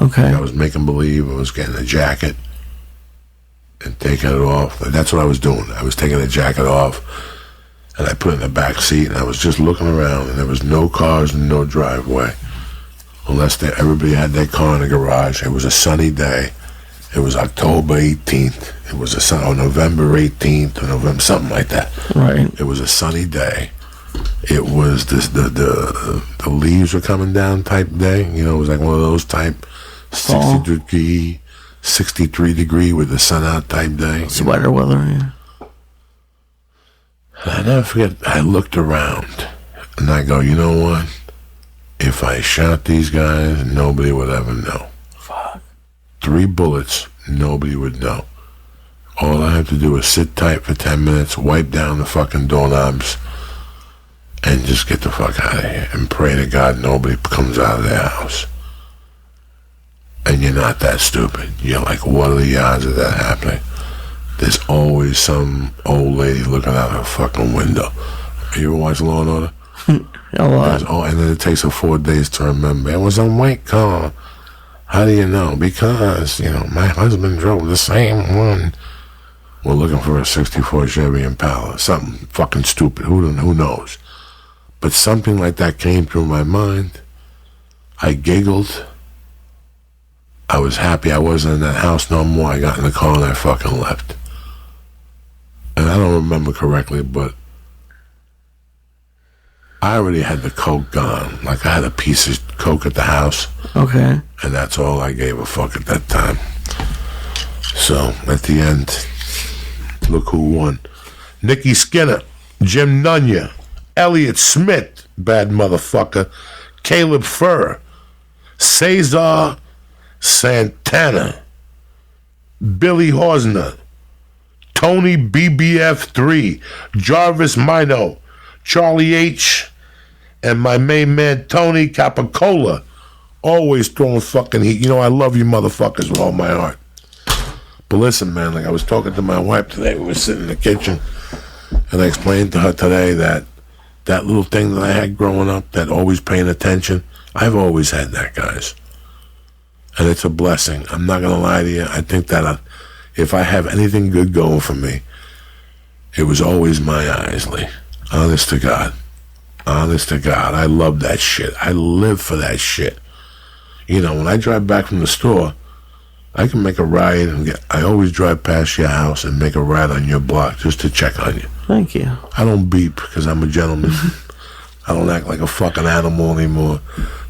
Okay. I was making believe I was getting a jacket and taking it off. That's what I was doing. I was taking the jacket off and I put it in the back seat and I was just looking around and there was no cars and no driveway. Unless everybody had their car in the garage. It was a sunny day. It was October 18th. It was November 18th or November, something like that. Right. It was a sunny day. It was the leaves were coming down type day. You know, it was like one of those type 63 degree with the sun out type day. Sweater weather, yeah. And I never forget, I looked around and I go, you know what? If I shot these guys, nobody would ever know. Fuck. 3 bullets, nobody would know. All I have to do is sit tight for 10 minutes, wipe down the fucking doorknobs, and just get the fuck out of here and pray to God nobody comes out of their house. And you're not that stupid. You're like, what are the odds of that happening? There's always some old lady looking out her fucking window. You ever watch Law and Order? A lot. And then it takes her 4 days to remember. It was a white car. How do you know? Because, you know, my husband drove the same one. We're looking for a 64 Chevy Impala. Something fucking stupid. Who knows? But something like that came through my mind. I giggled. I was happy I wasn't in that house no more. I got in the car and I fucking left. And I don't remember correctly, but I already had the coke gone. Like I had a piece of coke at the house. Okay. And that's all I gave a fuck at that time. So at the end, look who won. Nicky Skinner, Jim Nunya, Elliott Smith, bad motherfucker, Caleb Furr, Cesar Santana, Billy Horsner, Tony BBF3, Jarvis Mino, Charlie H, and my main man Tony Capicola, always throwing fucking heat. You know, I love you motherfuckers with all my heart. But listen, man, like I was talking to my wife today, we were sitting in the kitchen, and I explained to her today that little thing that I had growing up, that always paying attention, I've always had that, guys. And it's a blessing. I'm not going to lie to you. I think that if I have anything good going for me, it was always my eyes, Lee. Honest to God. Honest to God. I love that shit. I live for that shit. You know, when I drive back from the store, I can make a ride and I always drive past your house and make a ride on your block just to check on you. Thank you. I don't beep because I'm a gentleman. I don't act like a fucking animal anymore.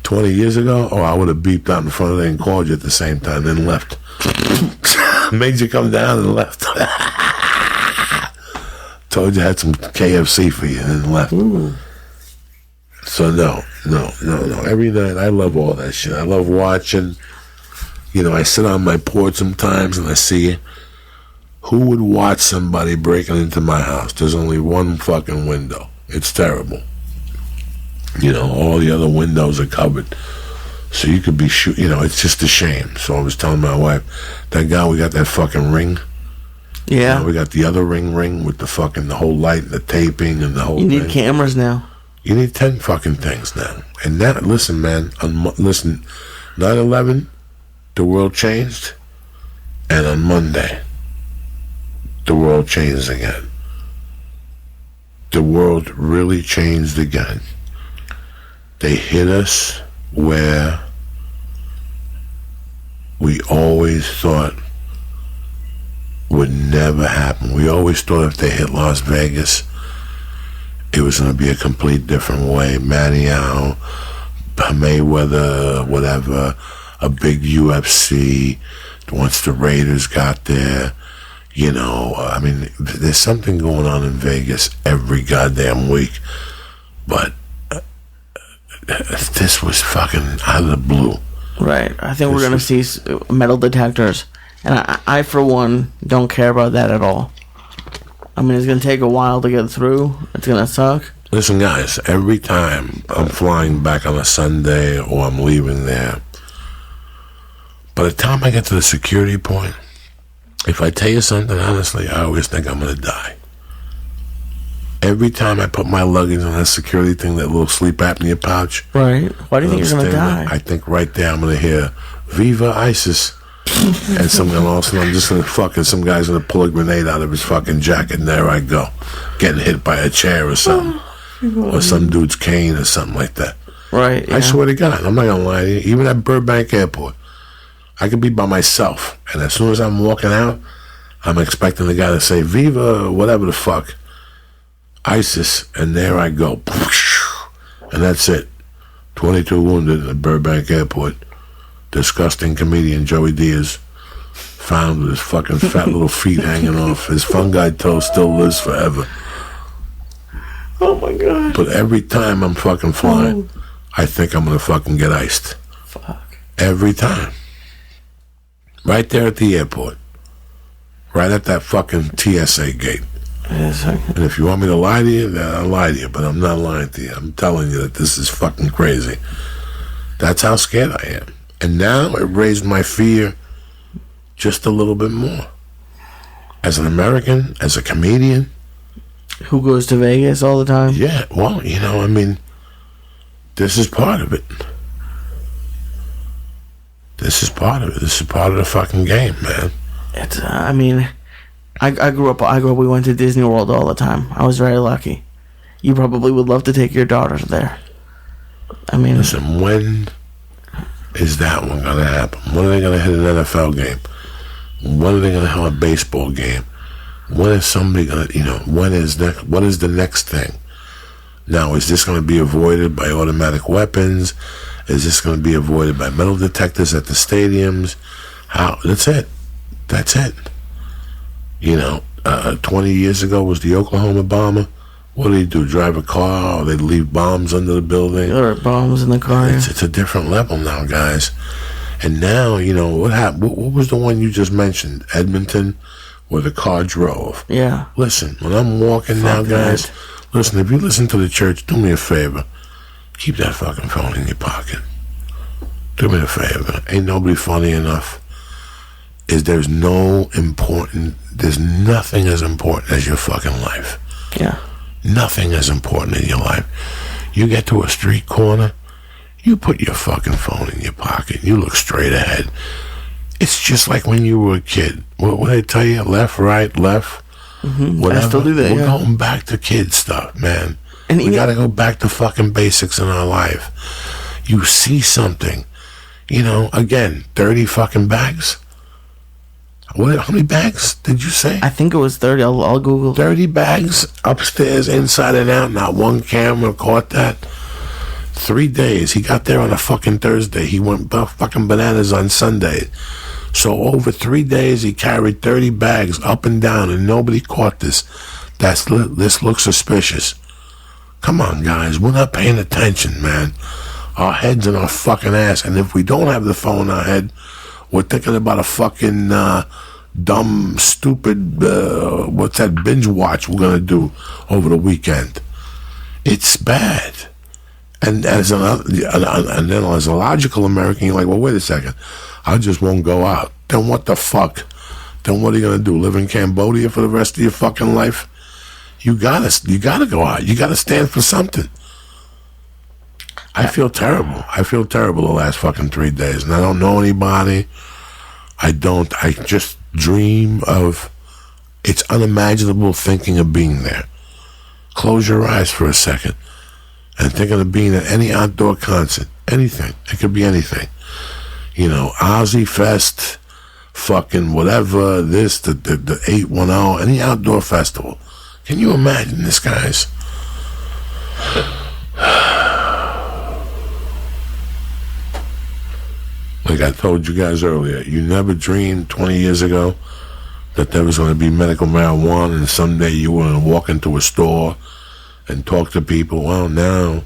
20 years ago, I would have beeped out in front of you and called you at the same time, then left. Made you come down and left. Told you I had some KFC for you and then left. Ooh. So no. Every night, I love all that shit. I love watching. You know, I sit on my porch sometimes and I see who would watch somebody breaking into my house. There's only one fucking window. It's terrible. You know, all the other windows are covered. So you could be shooting, you know, it's just a shame. So I was telling my wife, thank God we got that fucking ring. Yeah. You know, we got the other ring with the whole light and the taping and the whole thing. You need cameras now. You need 10 fucking things now. And that, listen, man, 9/11, the world changed. And on Monday, the world changed again. The world really changed again. They hit us where we always thought would never happen. We always thought if they hit Las Vegas, it was going to be a complete different way. Manny-Ao, Mayweather, whatever, a big UFC. Once the Raiders got there, you know, I mean, there's something going on in Vegas every goddamn week. But this was fucking out of the blue. Right. I think we're going to see metal detectors. And I, for one, don't care about that at all. I mean, it's going to take a while to get through. It's going to suck. Listen, guys, every time I'm flying back on a Sunday or I'm leaving there, by the time I get to the security point, if I tell you something, honestly, I always think I'm going to die. Every time I put my luggage on that security thing, that little sleep apnea pouch. Right. Why do you think you're going to die? I think right there I'm going to hear, Viva ISIS. And all of a sudden I'm just going to some guy's going to pull a grenade out of his fucking jacket, and there I go. Getting hit by a chair or something. Or some dude's cane or something like that. Right. Yeah. I swear to God, I'm not going to lie to you. Even at Burbank Airport, I could be by myself. And as soon as I'm walking out, I'm expecting the guy to say, Viva, whatever the fuck. ISIS, and there I go. And that's it. 22 wounded at Burbank Airport. Disgusting comedian Joey Diaz found with his fucking fat little feet hanging off. His fungi toe still lives forever. Oh my God. But every time I'm fucking flying, I think I'm gonna fucking get iced. Fuck. Every time. Right there at the airport. Right at that fucking TSA gate. And if you want me to lie to you, then I'll lie to you, but I'm not lying to you. I'm telling you that this is fucking crazy. That's how scared I am. And now it raised my fear just a little bit more. As an American, as a comedian. Who goes to Vegas all the time? Yeah, well, I mean, this is part of it. This is part of it. This is part of the fucking game, man. It's, I mean... I grew up, we went to Disney World all the time. I was very lucky. You probably would love to take your daughters there. I mean... Listen, when is that one going to happen? When are they going to hit an NFL game? When are they going to have a baseball game? When is somebody going to, what is the next thing? Now, is this going to be avoided by automatic weapons? Is this going to be avoided by metal detectors at the stadiums? How? That's it. 20 years ago was the Oklahoma bomber. What do they do? Drive a car, or they leave bombs under the building? There are bombs in the car. It's a different level now, guys. And now, what happened? What was the one you just mentioned? Edmonton, where the car drove. Yeah. Listen, when I'm walking now, guys, listen, if you listen to the church, do me a favor. Keep that fucking phone in your pocket. Do me a favor. Ain't nobody funny enough. There's nothing as important as your fucking life. Yeah. Nothing as important in your life. You get to a street corner, you put your fucking phone in your pocket, you look straight ahead. It's just like when you were a kid. What they tell you? Left, right, left. Mm-hmm. I still do that. We're going back to kid stuff, man. And we gotta go back to fucking basics in our life. You see something, again, 30 fucking bags. How many bags did you say? I think it was 30. I'll Google. 30 bags upstairs, inside and out. Not one camera caught that. 3 days. He got there on a fucking Thursday. He went fucking bananas on Sunday. So over 3 days, he carried 30 bags up and down, and nobody caught this. This looks suspicious. Come on, guys. We're not paying attention, man. Our head's in our fucking ass. And if we don't have the phone in our head, we're thinking about a fucking dumb, stupid, what's that binge watch we're going to do over the weekend. It's bad. And then as a logical American, you're like, well, wait a second. I just won't go out. Then what the fuck? Then what are you going to do? Live in Cambodia for the rest of your fucking life? You gotta go out. You gotta stand for something. I feel terrible. The last fucking 3 days. And I don't know anybody. I just dream of, it's unimaginable thinking of being there. Close your eyes for a second and thinking of being at any outdoor concert. Anything. It could be anything. Ozzy Fest, fucking whatever, this, the 810, any outdoor festival. Can you imagine this, guys? Like I told you guys earlier, you never dreamed 20 years ago that there was going to be medical marijuana and someday you were going to walk into a store and talk to people. Well, now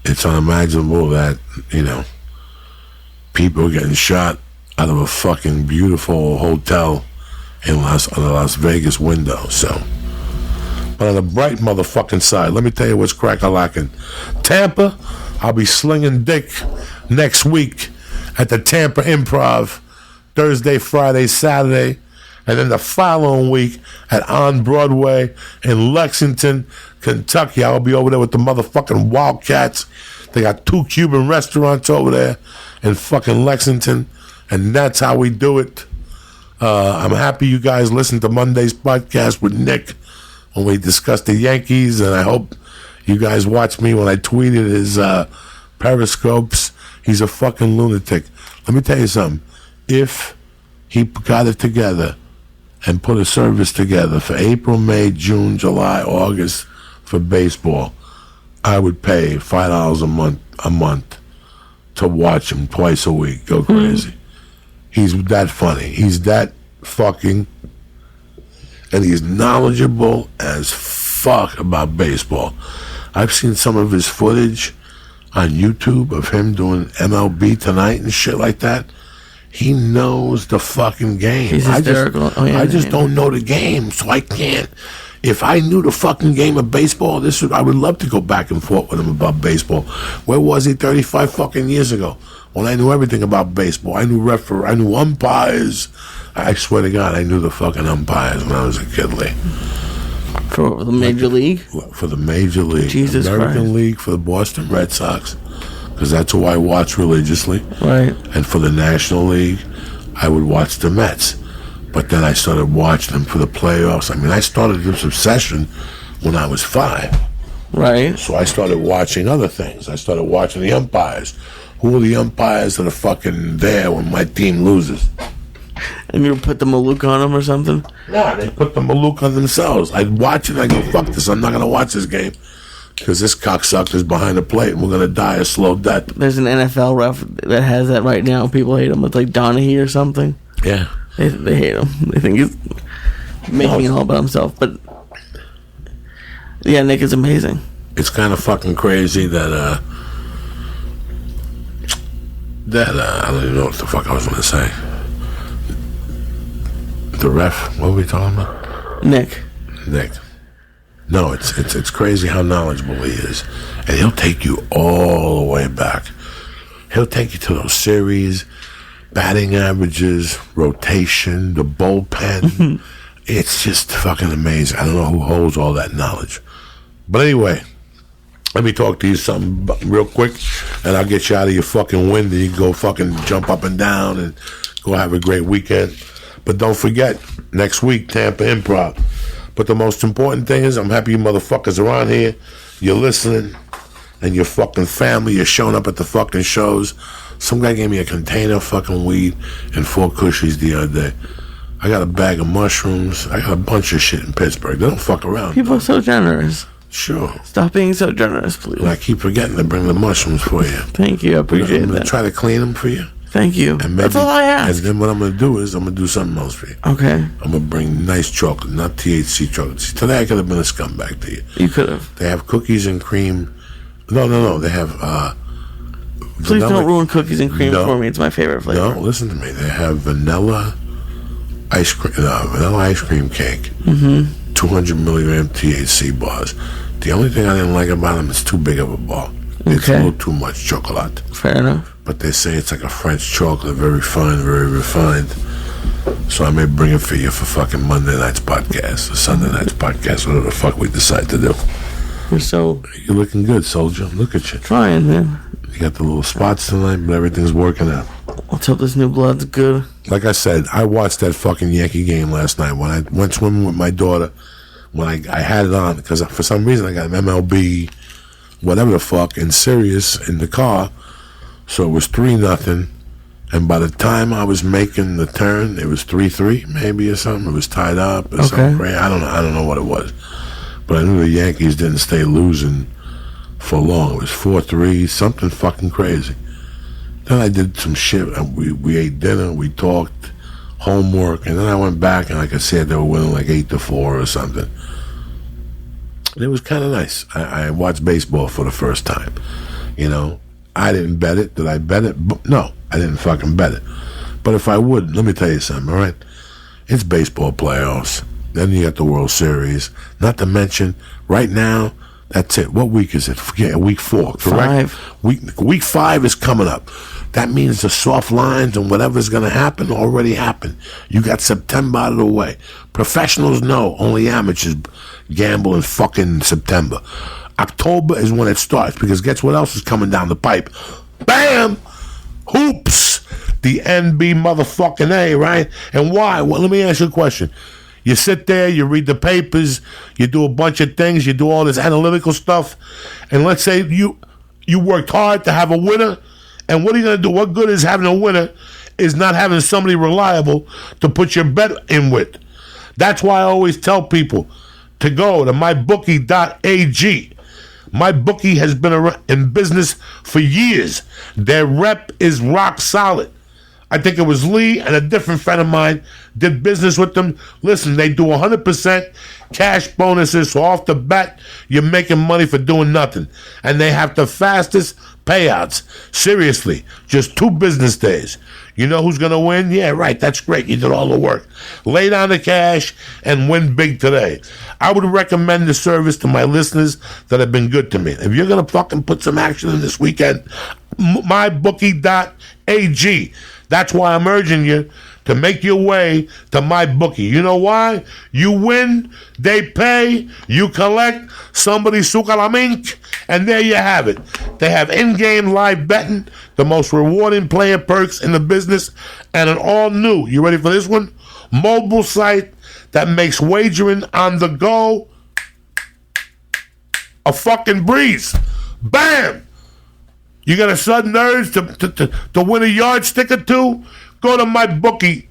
it's unimaginable that, people are getting shot out of a fucking beautiful hotel in the Las Vegas window. So But on the bright motherfucking side, let me tell you what's crack-a-lackin'. Tampa, I'll be slinging dick next week at the Tampa Improv, Thursday, Friday, Saturday, and then the following week at On Broadway in Lexington, Kentucky. I'll be over there with the motherfucking Wildcats. They got 2 Cuban restaurants over there in fucking Lexington, and that's how we do it. I'm happy you guys listened to Monday's podcast with Nick when we discussed the Yankees, and I hope you guys watched me when I tweeted his periscopes. He's a fucking lunatic. Let me tell you something. If he got it together and put a service together for April, May, June, July, August for baseball, I would pay $5 a month to watch him twice a week. Go crazy. He's that funny. He's that fucking, and he's knowledgeable as fuck about baseball. I've seen some of his footage on YouTube of him doing MLB Tonight and shit like that. He knows the fucking game. He's hysterical. I just don't know the game, so I can't. If I knew the fucking game of baseball, I would love to go back and forth with him about baseball. Where was he 35 fucking years ago when I knew everything about baseball? I knew I knew umpires. I swear to God, I knew the fucking umpires when I was a kid, Lee. For the Major League? For the Major League. Jesus American Christ. League for the Boston Red Sox, because that's who I watch religiously. Right. And for the National League, I would watch the Mets. But then I started watching them for the playoffs. I mean, I started this obsession when I was 5. Right. So I started watching other things. I started watching the umpires. Who are the umpires that are fucking there when my team loses? And you put the Malouk on them or something? Nah, they put the Malouk on themselves. I'd watch it and I go, fuck this, I'm not going to watch this game. Because this cocksucker's behind the plate and we're going to die a slow death. There's an NFL ref that has that right now. People hate him. It's like Donahue or something. Yeah. They hate him. They think he's making it all about himself. But, yeah, Nick is amazing. It's kind of fucking crazy that I don't even know what the fuck I was going to say. The ref, what were we talking about? Nick. No, it's crazy how knowledgeable he is. And he'll take you all the way back. He'll take you to those series, batting averages, rotation, the bullpen. It's just fucking amazing. I don't know who holds all that knowledge. But anyway, let me talk to you something real quick, and I'll get you out of your fucking wind, and you can go fucking jump up and down and go have a great weekend. But don't forget, next week, Tampa Improv. But the most important thing is, I'm happy you motherfuckers are on here. You're listening, and your fucking family, you're showing up at the fucking shows. Some guy gave me a container of fucking weed and 4 cushies the other day. I got a bag of mushrooms. I got a bunch of shit in Pittsburgh. They don't fuck around. People are so generous. Sure. Stop being so generous, please. And I keep forgetting to bring the mushrooms for you. Thank you. I appreciate I'm that. going to try to clean them for you. Thank you. And maybe, that's all I ask. And then what I'm going to do is I'm going to do something else for you. Okay. I'm going to bring nice chocolate, not THC chocolate. See, today I could have been a scumbag to you. You could have. They have cookies and cream. No. They have... Please don't ruin cookies and cream for me. It's my favorite flavor. No, listen to me. They have vanilla ice cream cake. 200 milligram THC bars. The only thing I didn't like about them is too big of a bar. It's a little too much chocolate. Fair enough. But they say it's like a French chocolate, very fine, very refined. So I may bring it for you for fucking Monday night's podcast or Sunday night's podcast, whatever the fuck we decide to do. You're looking good, soldier. Look at you. Trying, man. You got the little spots tonight, but everything's working out. Let's hope this new blood's good. Like I said, I watched that fucking Yankee game last night when I went swimming with my daughter. When I had it on, because for some reason I got an MLB, whatever the fuck, in Sirius in the car. So it was 3-0. And by the time I was making the turn, it was 3-3 maybe or something. It was tied up or something. I don't know what it was. But I knew the Yankees didn't stay losing for long. It was 4-3, something fucking crazy. Then I did some shit. We ate dinner, we talked, homework, and then I went back and like I said, they were winning like 8-4 or something. And it was kind of nice. I watched baseball for the first time. You know, I didn't bet it. Did I bet it? No, I didn't fucking bet it. But if I would, let me tell you something, all right? It's baseball playoffs. Then you got the World Series. Not to mention, right now, that's it. What week is it? Forget week 4, correct? 5. Week 5 is coming up. That means the soft lines and whatever's going to happen already happened. You got September out of the way. Professionals know, only amateurs gamble in fucking September. October is when it starts, because guess what else is coming down the pipe? Bam! Hoops! The NB motherfucking A, right? And why? Well, let me ask you a question. You sit there, you read the papers, you do a bunch of things, you do all this analytical stuff, and let's say you worked hard to have a winner, and what are you going to do? What good is having a winner is not having somebody reliable to put your bet in with. That's why I always tell people to go to mybookie.ag. MyBookie has been in business for years. Their rep is rock solid. I think it was Lee and a different friend of mine did business with them. Listen, they do 100% cash bonuses, so off the bat, you're making money for doing nothing. And they have the fastest payouts. Seriously, just 2 business days. You know who's going to win? Yeah, right, that's great. You did all the work. Lay down the cash and win big today. I would recommend the service to my listeners that have been good to me. If you're going to fucking put some action in this weekend, mybookie.ag. That's why I'm urging you to make your way to MyBookie. You know why? You win, they pay, you collect, somebody suka la mink, and there you have it. They have in-game live betting, the most rewarding player perks in the business, and an all-new, you ready for this one? Mobile site that makes wagering on the go a fucking breeze. Bam! You got a sudden urge to win a yardstick or 2? Go to mybookie.ag.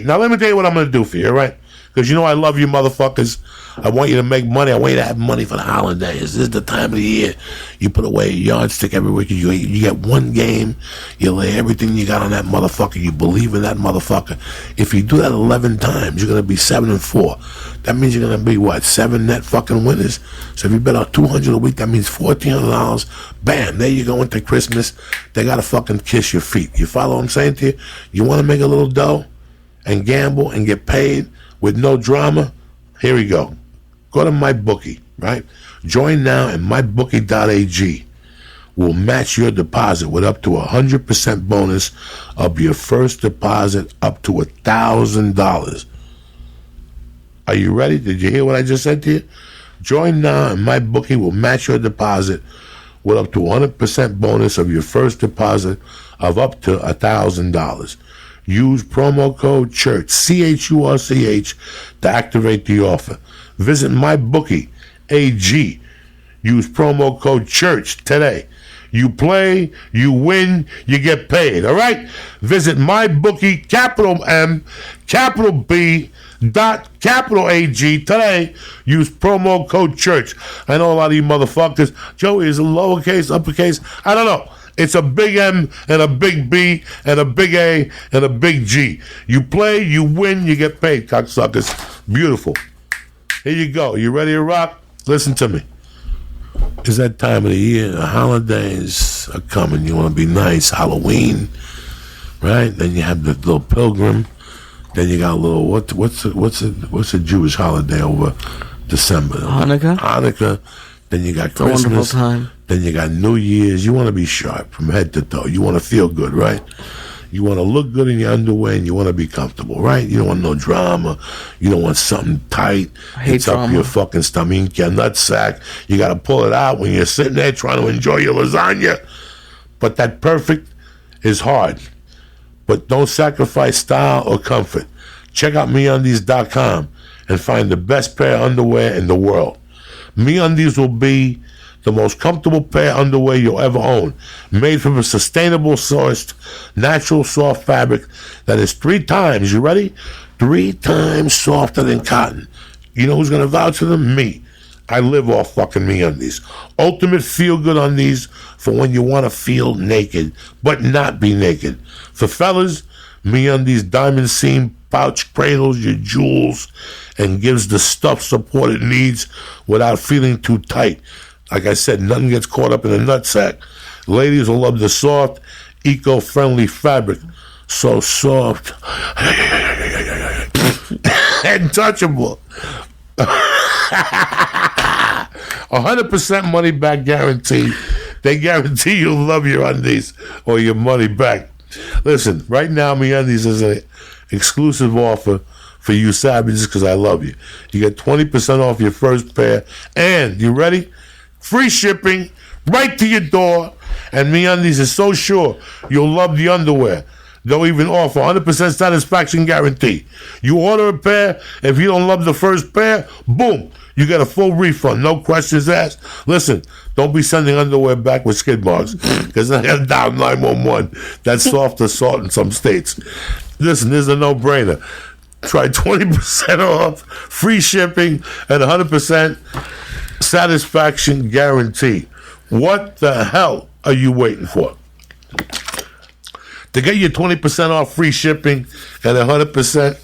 Now, let me tell you what I'm going to do for you, all right? Because you know I love you motherfuckers. I want you to make money. I want you to have money for the holidays. This is the time of the year. You put away a yardstick every week. You get one game. You lay everything you got on that motherfucker. You believe in that motherfucker. If you do that 11 times, you're going to be 7-4. That means you're going to be, what, 7 net fucking winners? So if you bet out $200 a week, that means $1,400. Bam, there you go into Christmas. They got to fucking kiss your feet. You follow what I'm saying to you? You want to make a little dough and gamble and get paid with no drama? Here we go. Go to MyBookie, right? Join now, and mybookie.ag will match your deposit with up to 100% bonus of your first deposit up to $1,000. Are you ready? Did you hear what I just said to you? Join now, and MyBookie will match your deposit with up to 100% bonus of your first deposit of up to $1,000. Use promo code CHURCH, CHURCH, to activate the offer. Visit MyBookie AG. Use promo code CHURCH today. You play, you win, you get paid. All right? Visit MyBookie, capital M, capital B, capital AG today. Use promo code CHURCH. I know a lot of you motherfuckers, Joey, is it lowercase, uppercase? I don't know. It's a big M and a big B and a big A and a big G. You play, you win, you get paid, cocksuckers. Beautiful. Here you go. You ready to rock? Listen to me. It's that time of the year. The holidays are coming. You want to be nice. Halloween, right? Then you have the little pilgrim. Then you got a little what's a Jewish holiday over December? Hanukkah. Then you got Christmas. A wonderful time. Then you got New Year's. You want to be sharp from head to toe. You want to feel good, right? You want to look good in your underwear, and you want to be comfortable, right? You don't want no drama. You don't want something tight. It's up your fucking stomach, your nutsack. You got to pull it out when you're sitting there trying to enjoy your lasagna. But that perfect is hard. But don't sacrifice style or comfort. Check out MeUndies.com and find the best pair of underwear in the world. MeUndies will be the most comfortable pair of underwear you'll ever own. Made from a sustainable sourced, natural soft fabric that is 3 times, you ready? 3 times softer than cotton. You know who's going to vouch for them? Me. I live off fucking MeUndies. Ultimate feel-good undies for when you want to feel naked, but not be naked. For fellas, MeUndies diamond seam pouch cradles your jewels and gives the stuff support it needs without feeling too tight. Like I said, nothing gets caught up in the nutsack. Ladies will love the soft, eco-friendly fabric. So soft. Untouchable. 100% money back guarantee. They guarantee you'll love your undies or your money back. Listen, right now, MeUndies is an exclusive offer for you savages because I love you. You get 20% off your first pair, and you ready? Free shipping right to your door. And MeUndies is so sure you'll love the underwear. They'll even offer 100% satisfaction guarantee. You order a pair, if you don't love the first pair, boom, you get a full refund, no questions asked. Listen, don't be sending underwear back with skid marks, because I got down 911. That's soft assault in some states. Listen, this is a no-brainer. Try 20% off, free shipping, and 100% satisfaction guarantee. What the hell are you waiting for? To get your 20% off free shipping and 100%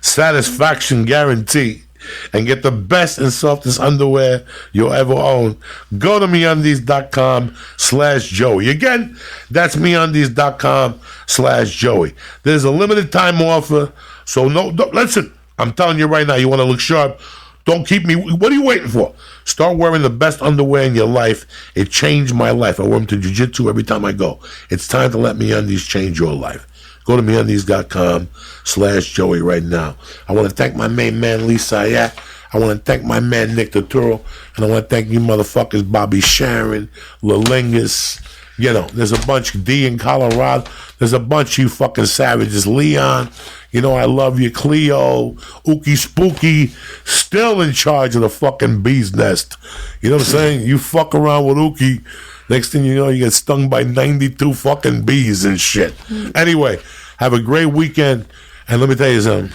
satisfaction guarantee and get the best and softest underwear you'll ever own, go to MeUndies.com/Joey. Again, that's MeUndies.com/Joey. There's a limited time offer, so listen, I'm telling you right now, you want to look sharp, don't keep me. What are you waiting for? Start wearing the best underwear in your life. It changed my life. I wear them to jiu-jitsu every time I go. It's time to let MeUndies change your life. Go to MeUndies.com/Joey right now. I want to thank my main man, Lee Syatt. I want to thank my man, Nick Turturro. And I want to thank you motherfuckers, Bobby Sharon, Lalingus. You know, there's a bunch, D in Colorado. There's a bunch of you fucking savages. Leon, you know I love you. Cleo, Ookie Spooky, still in charge of the fucking bee's nest. You know what I'm saying? You fuck around with Ookie, next thing you know, you get stung by 92 fucking bees and shit. Anyway, have a great weekend. And let me tell you something.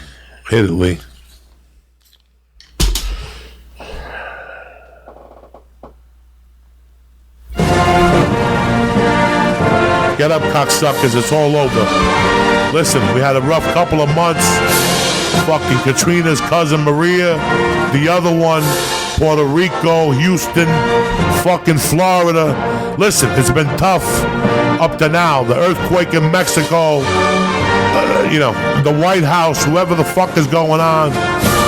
Hit it, Lee. Get up, cocksuckers. It's all over. Listen, we had a rough couple of months. Fucking Katrina's cousin Maria. The other one, Puerto Rico, Houston, fucking Florida. Listen, it's been tough up to now. The earthquake in Mexico, the White House, whoever the fuck is going on.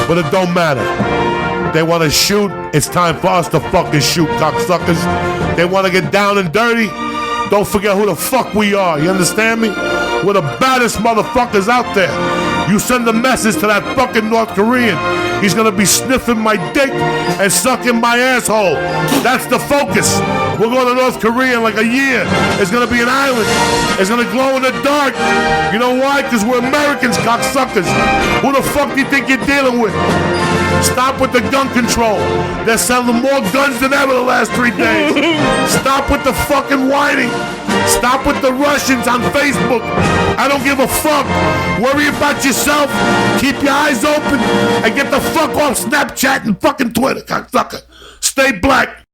But it don't matter. They want to shoot. It's time for us to fucking shoot, cocksuckers. They want to get down and dirty. Don't forget who the fuck we are. You understand me? We're the baddest motherfuckers out there. You send a message to that fucking North Korean. He's gonna be sniffing my dick and sucking my asshole. That's the focus. We're going to North Korea in like a year. It's gonna be an island. It's gonna glow in the dark. You know why? Because we're Americans, cocksuckers. Who the fuck do you think you're dealing with? Stop with the gun control. They're selling more guns than ever the last 3 days. Stop with the fucking whining. Stop with the Russians on Facebook. I don't give a fuck. Worry about yourself. Keep your eyes open and get the fuck off Snapchat and fucking Twitter, cocksucker. Stay black.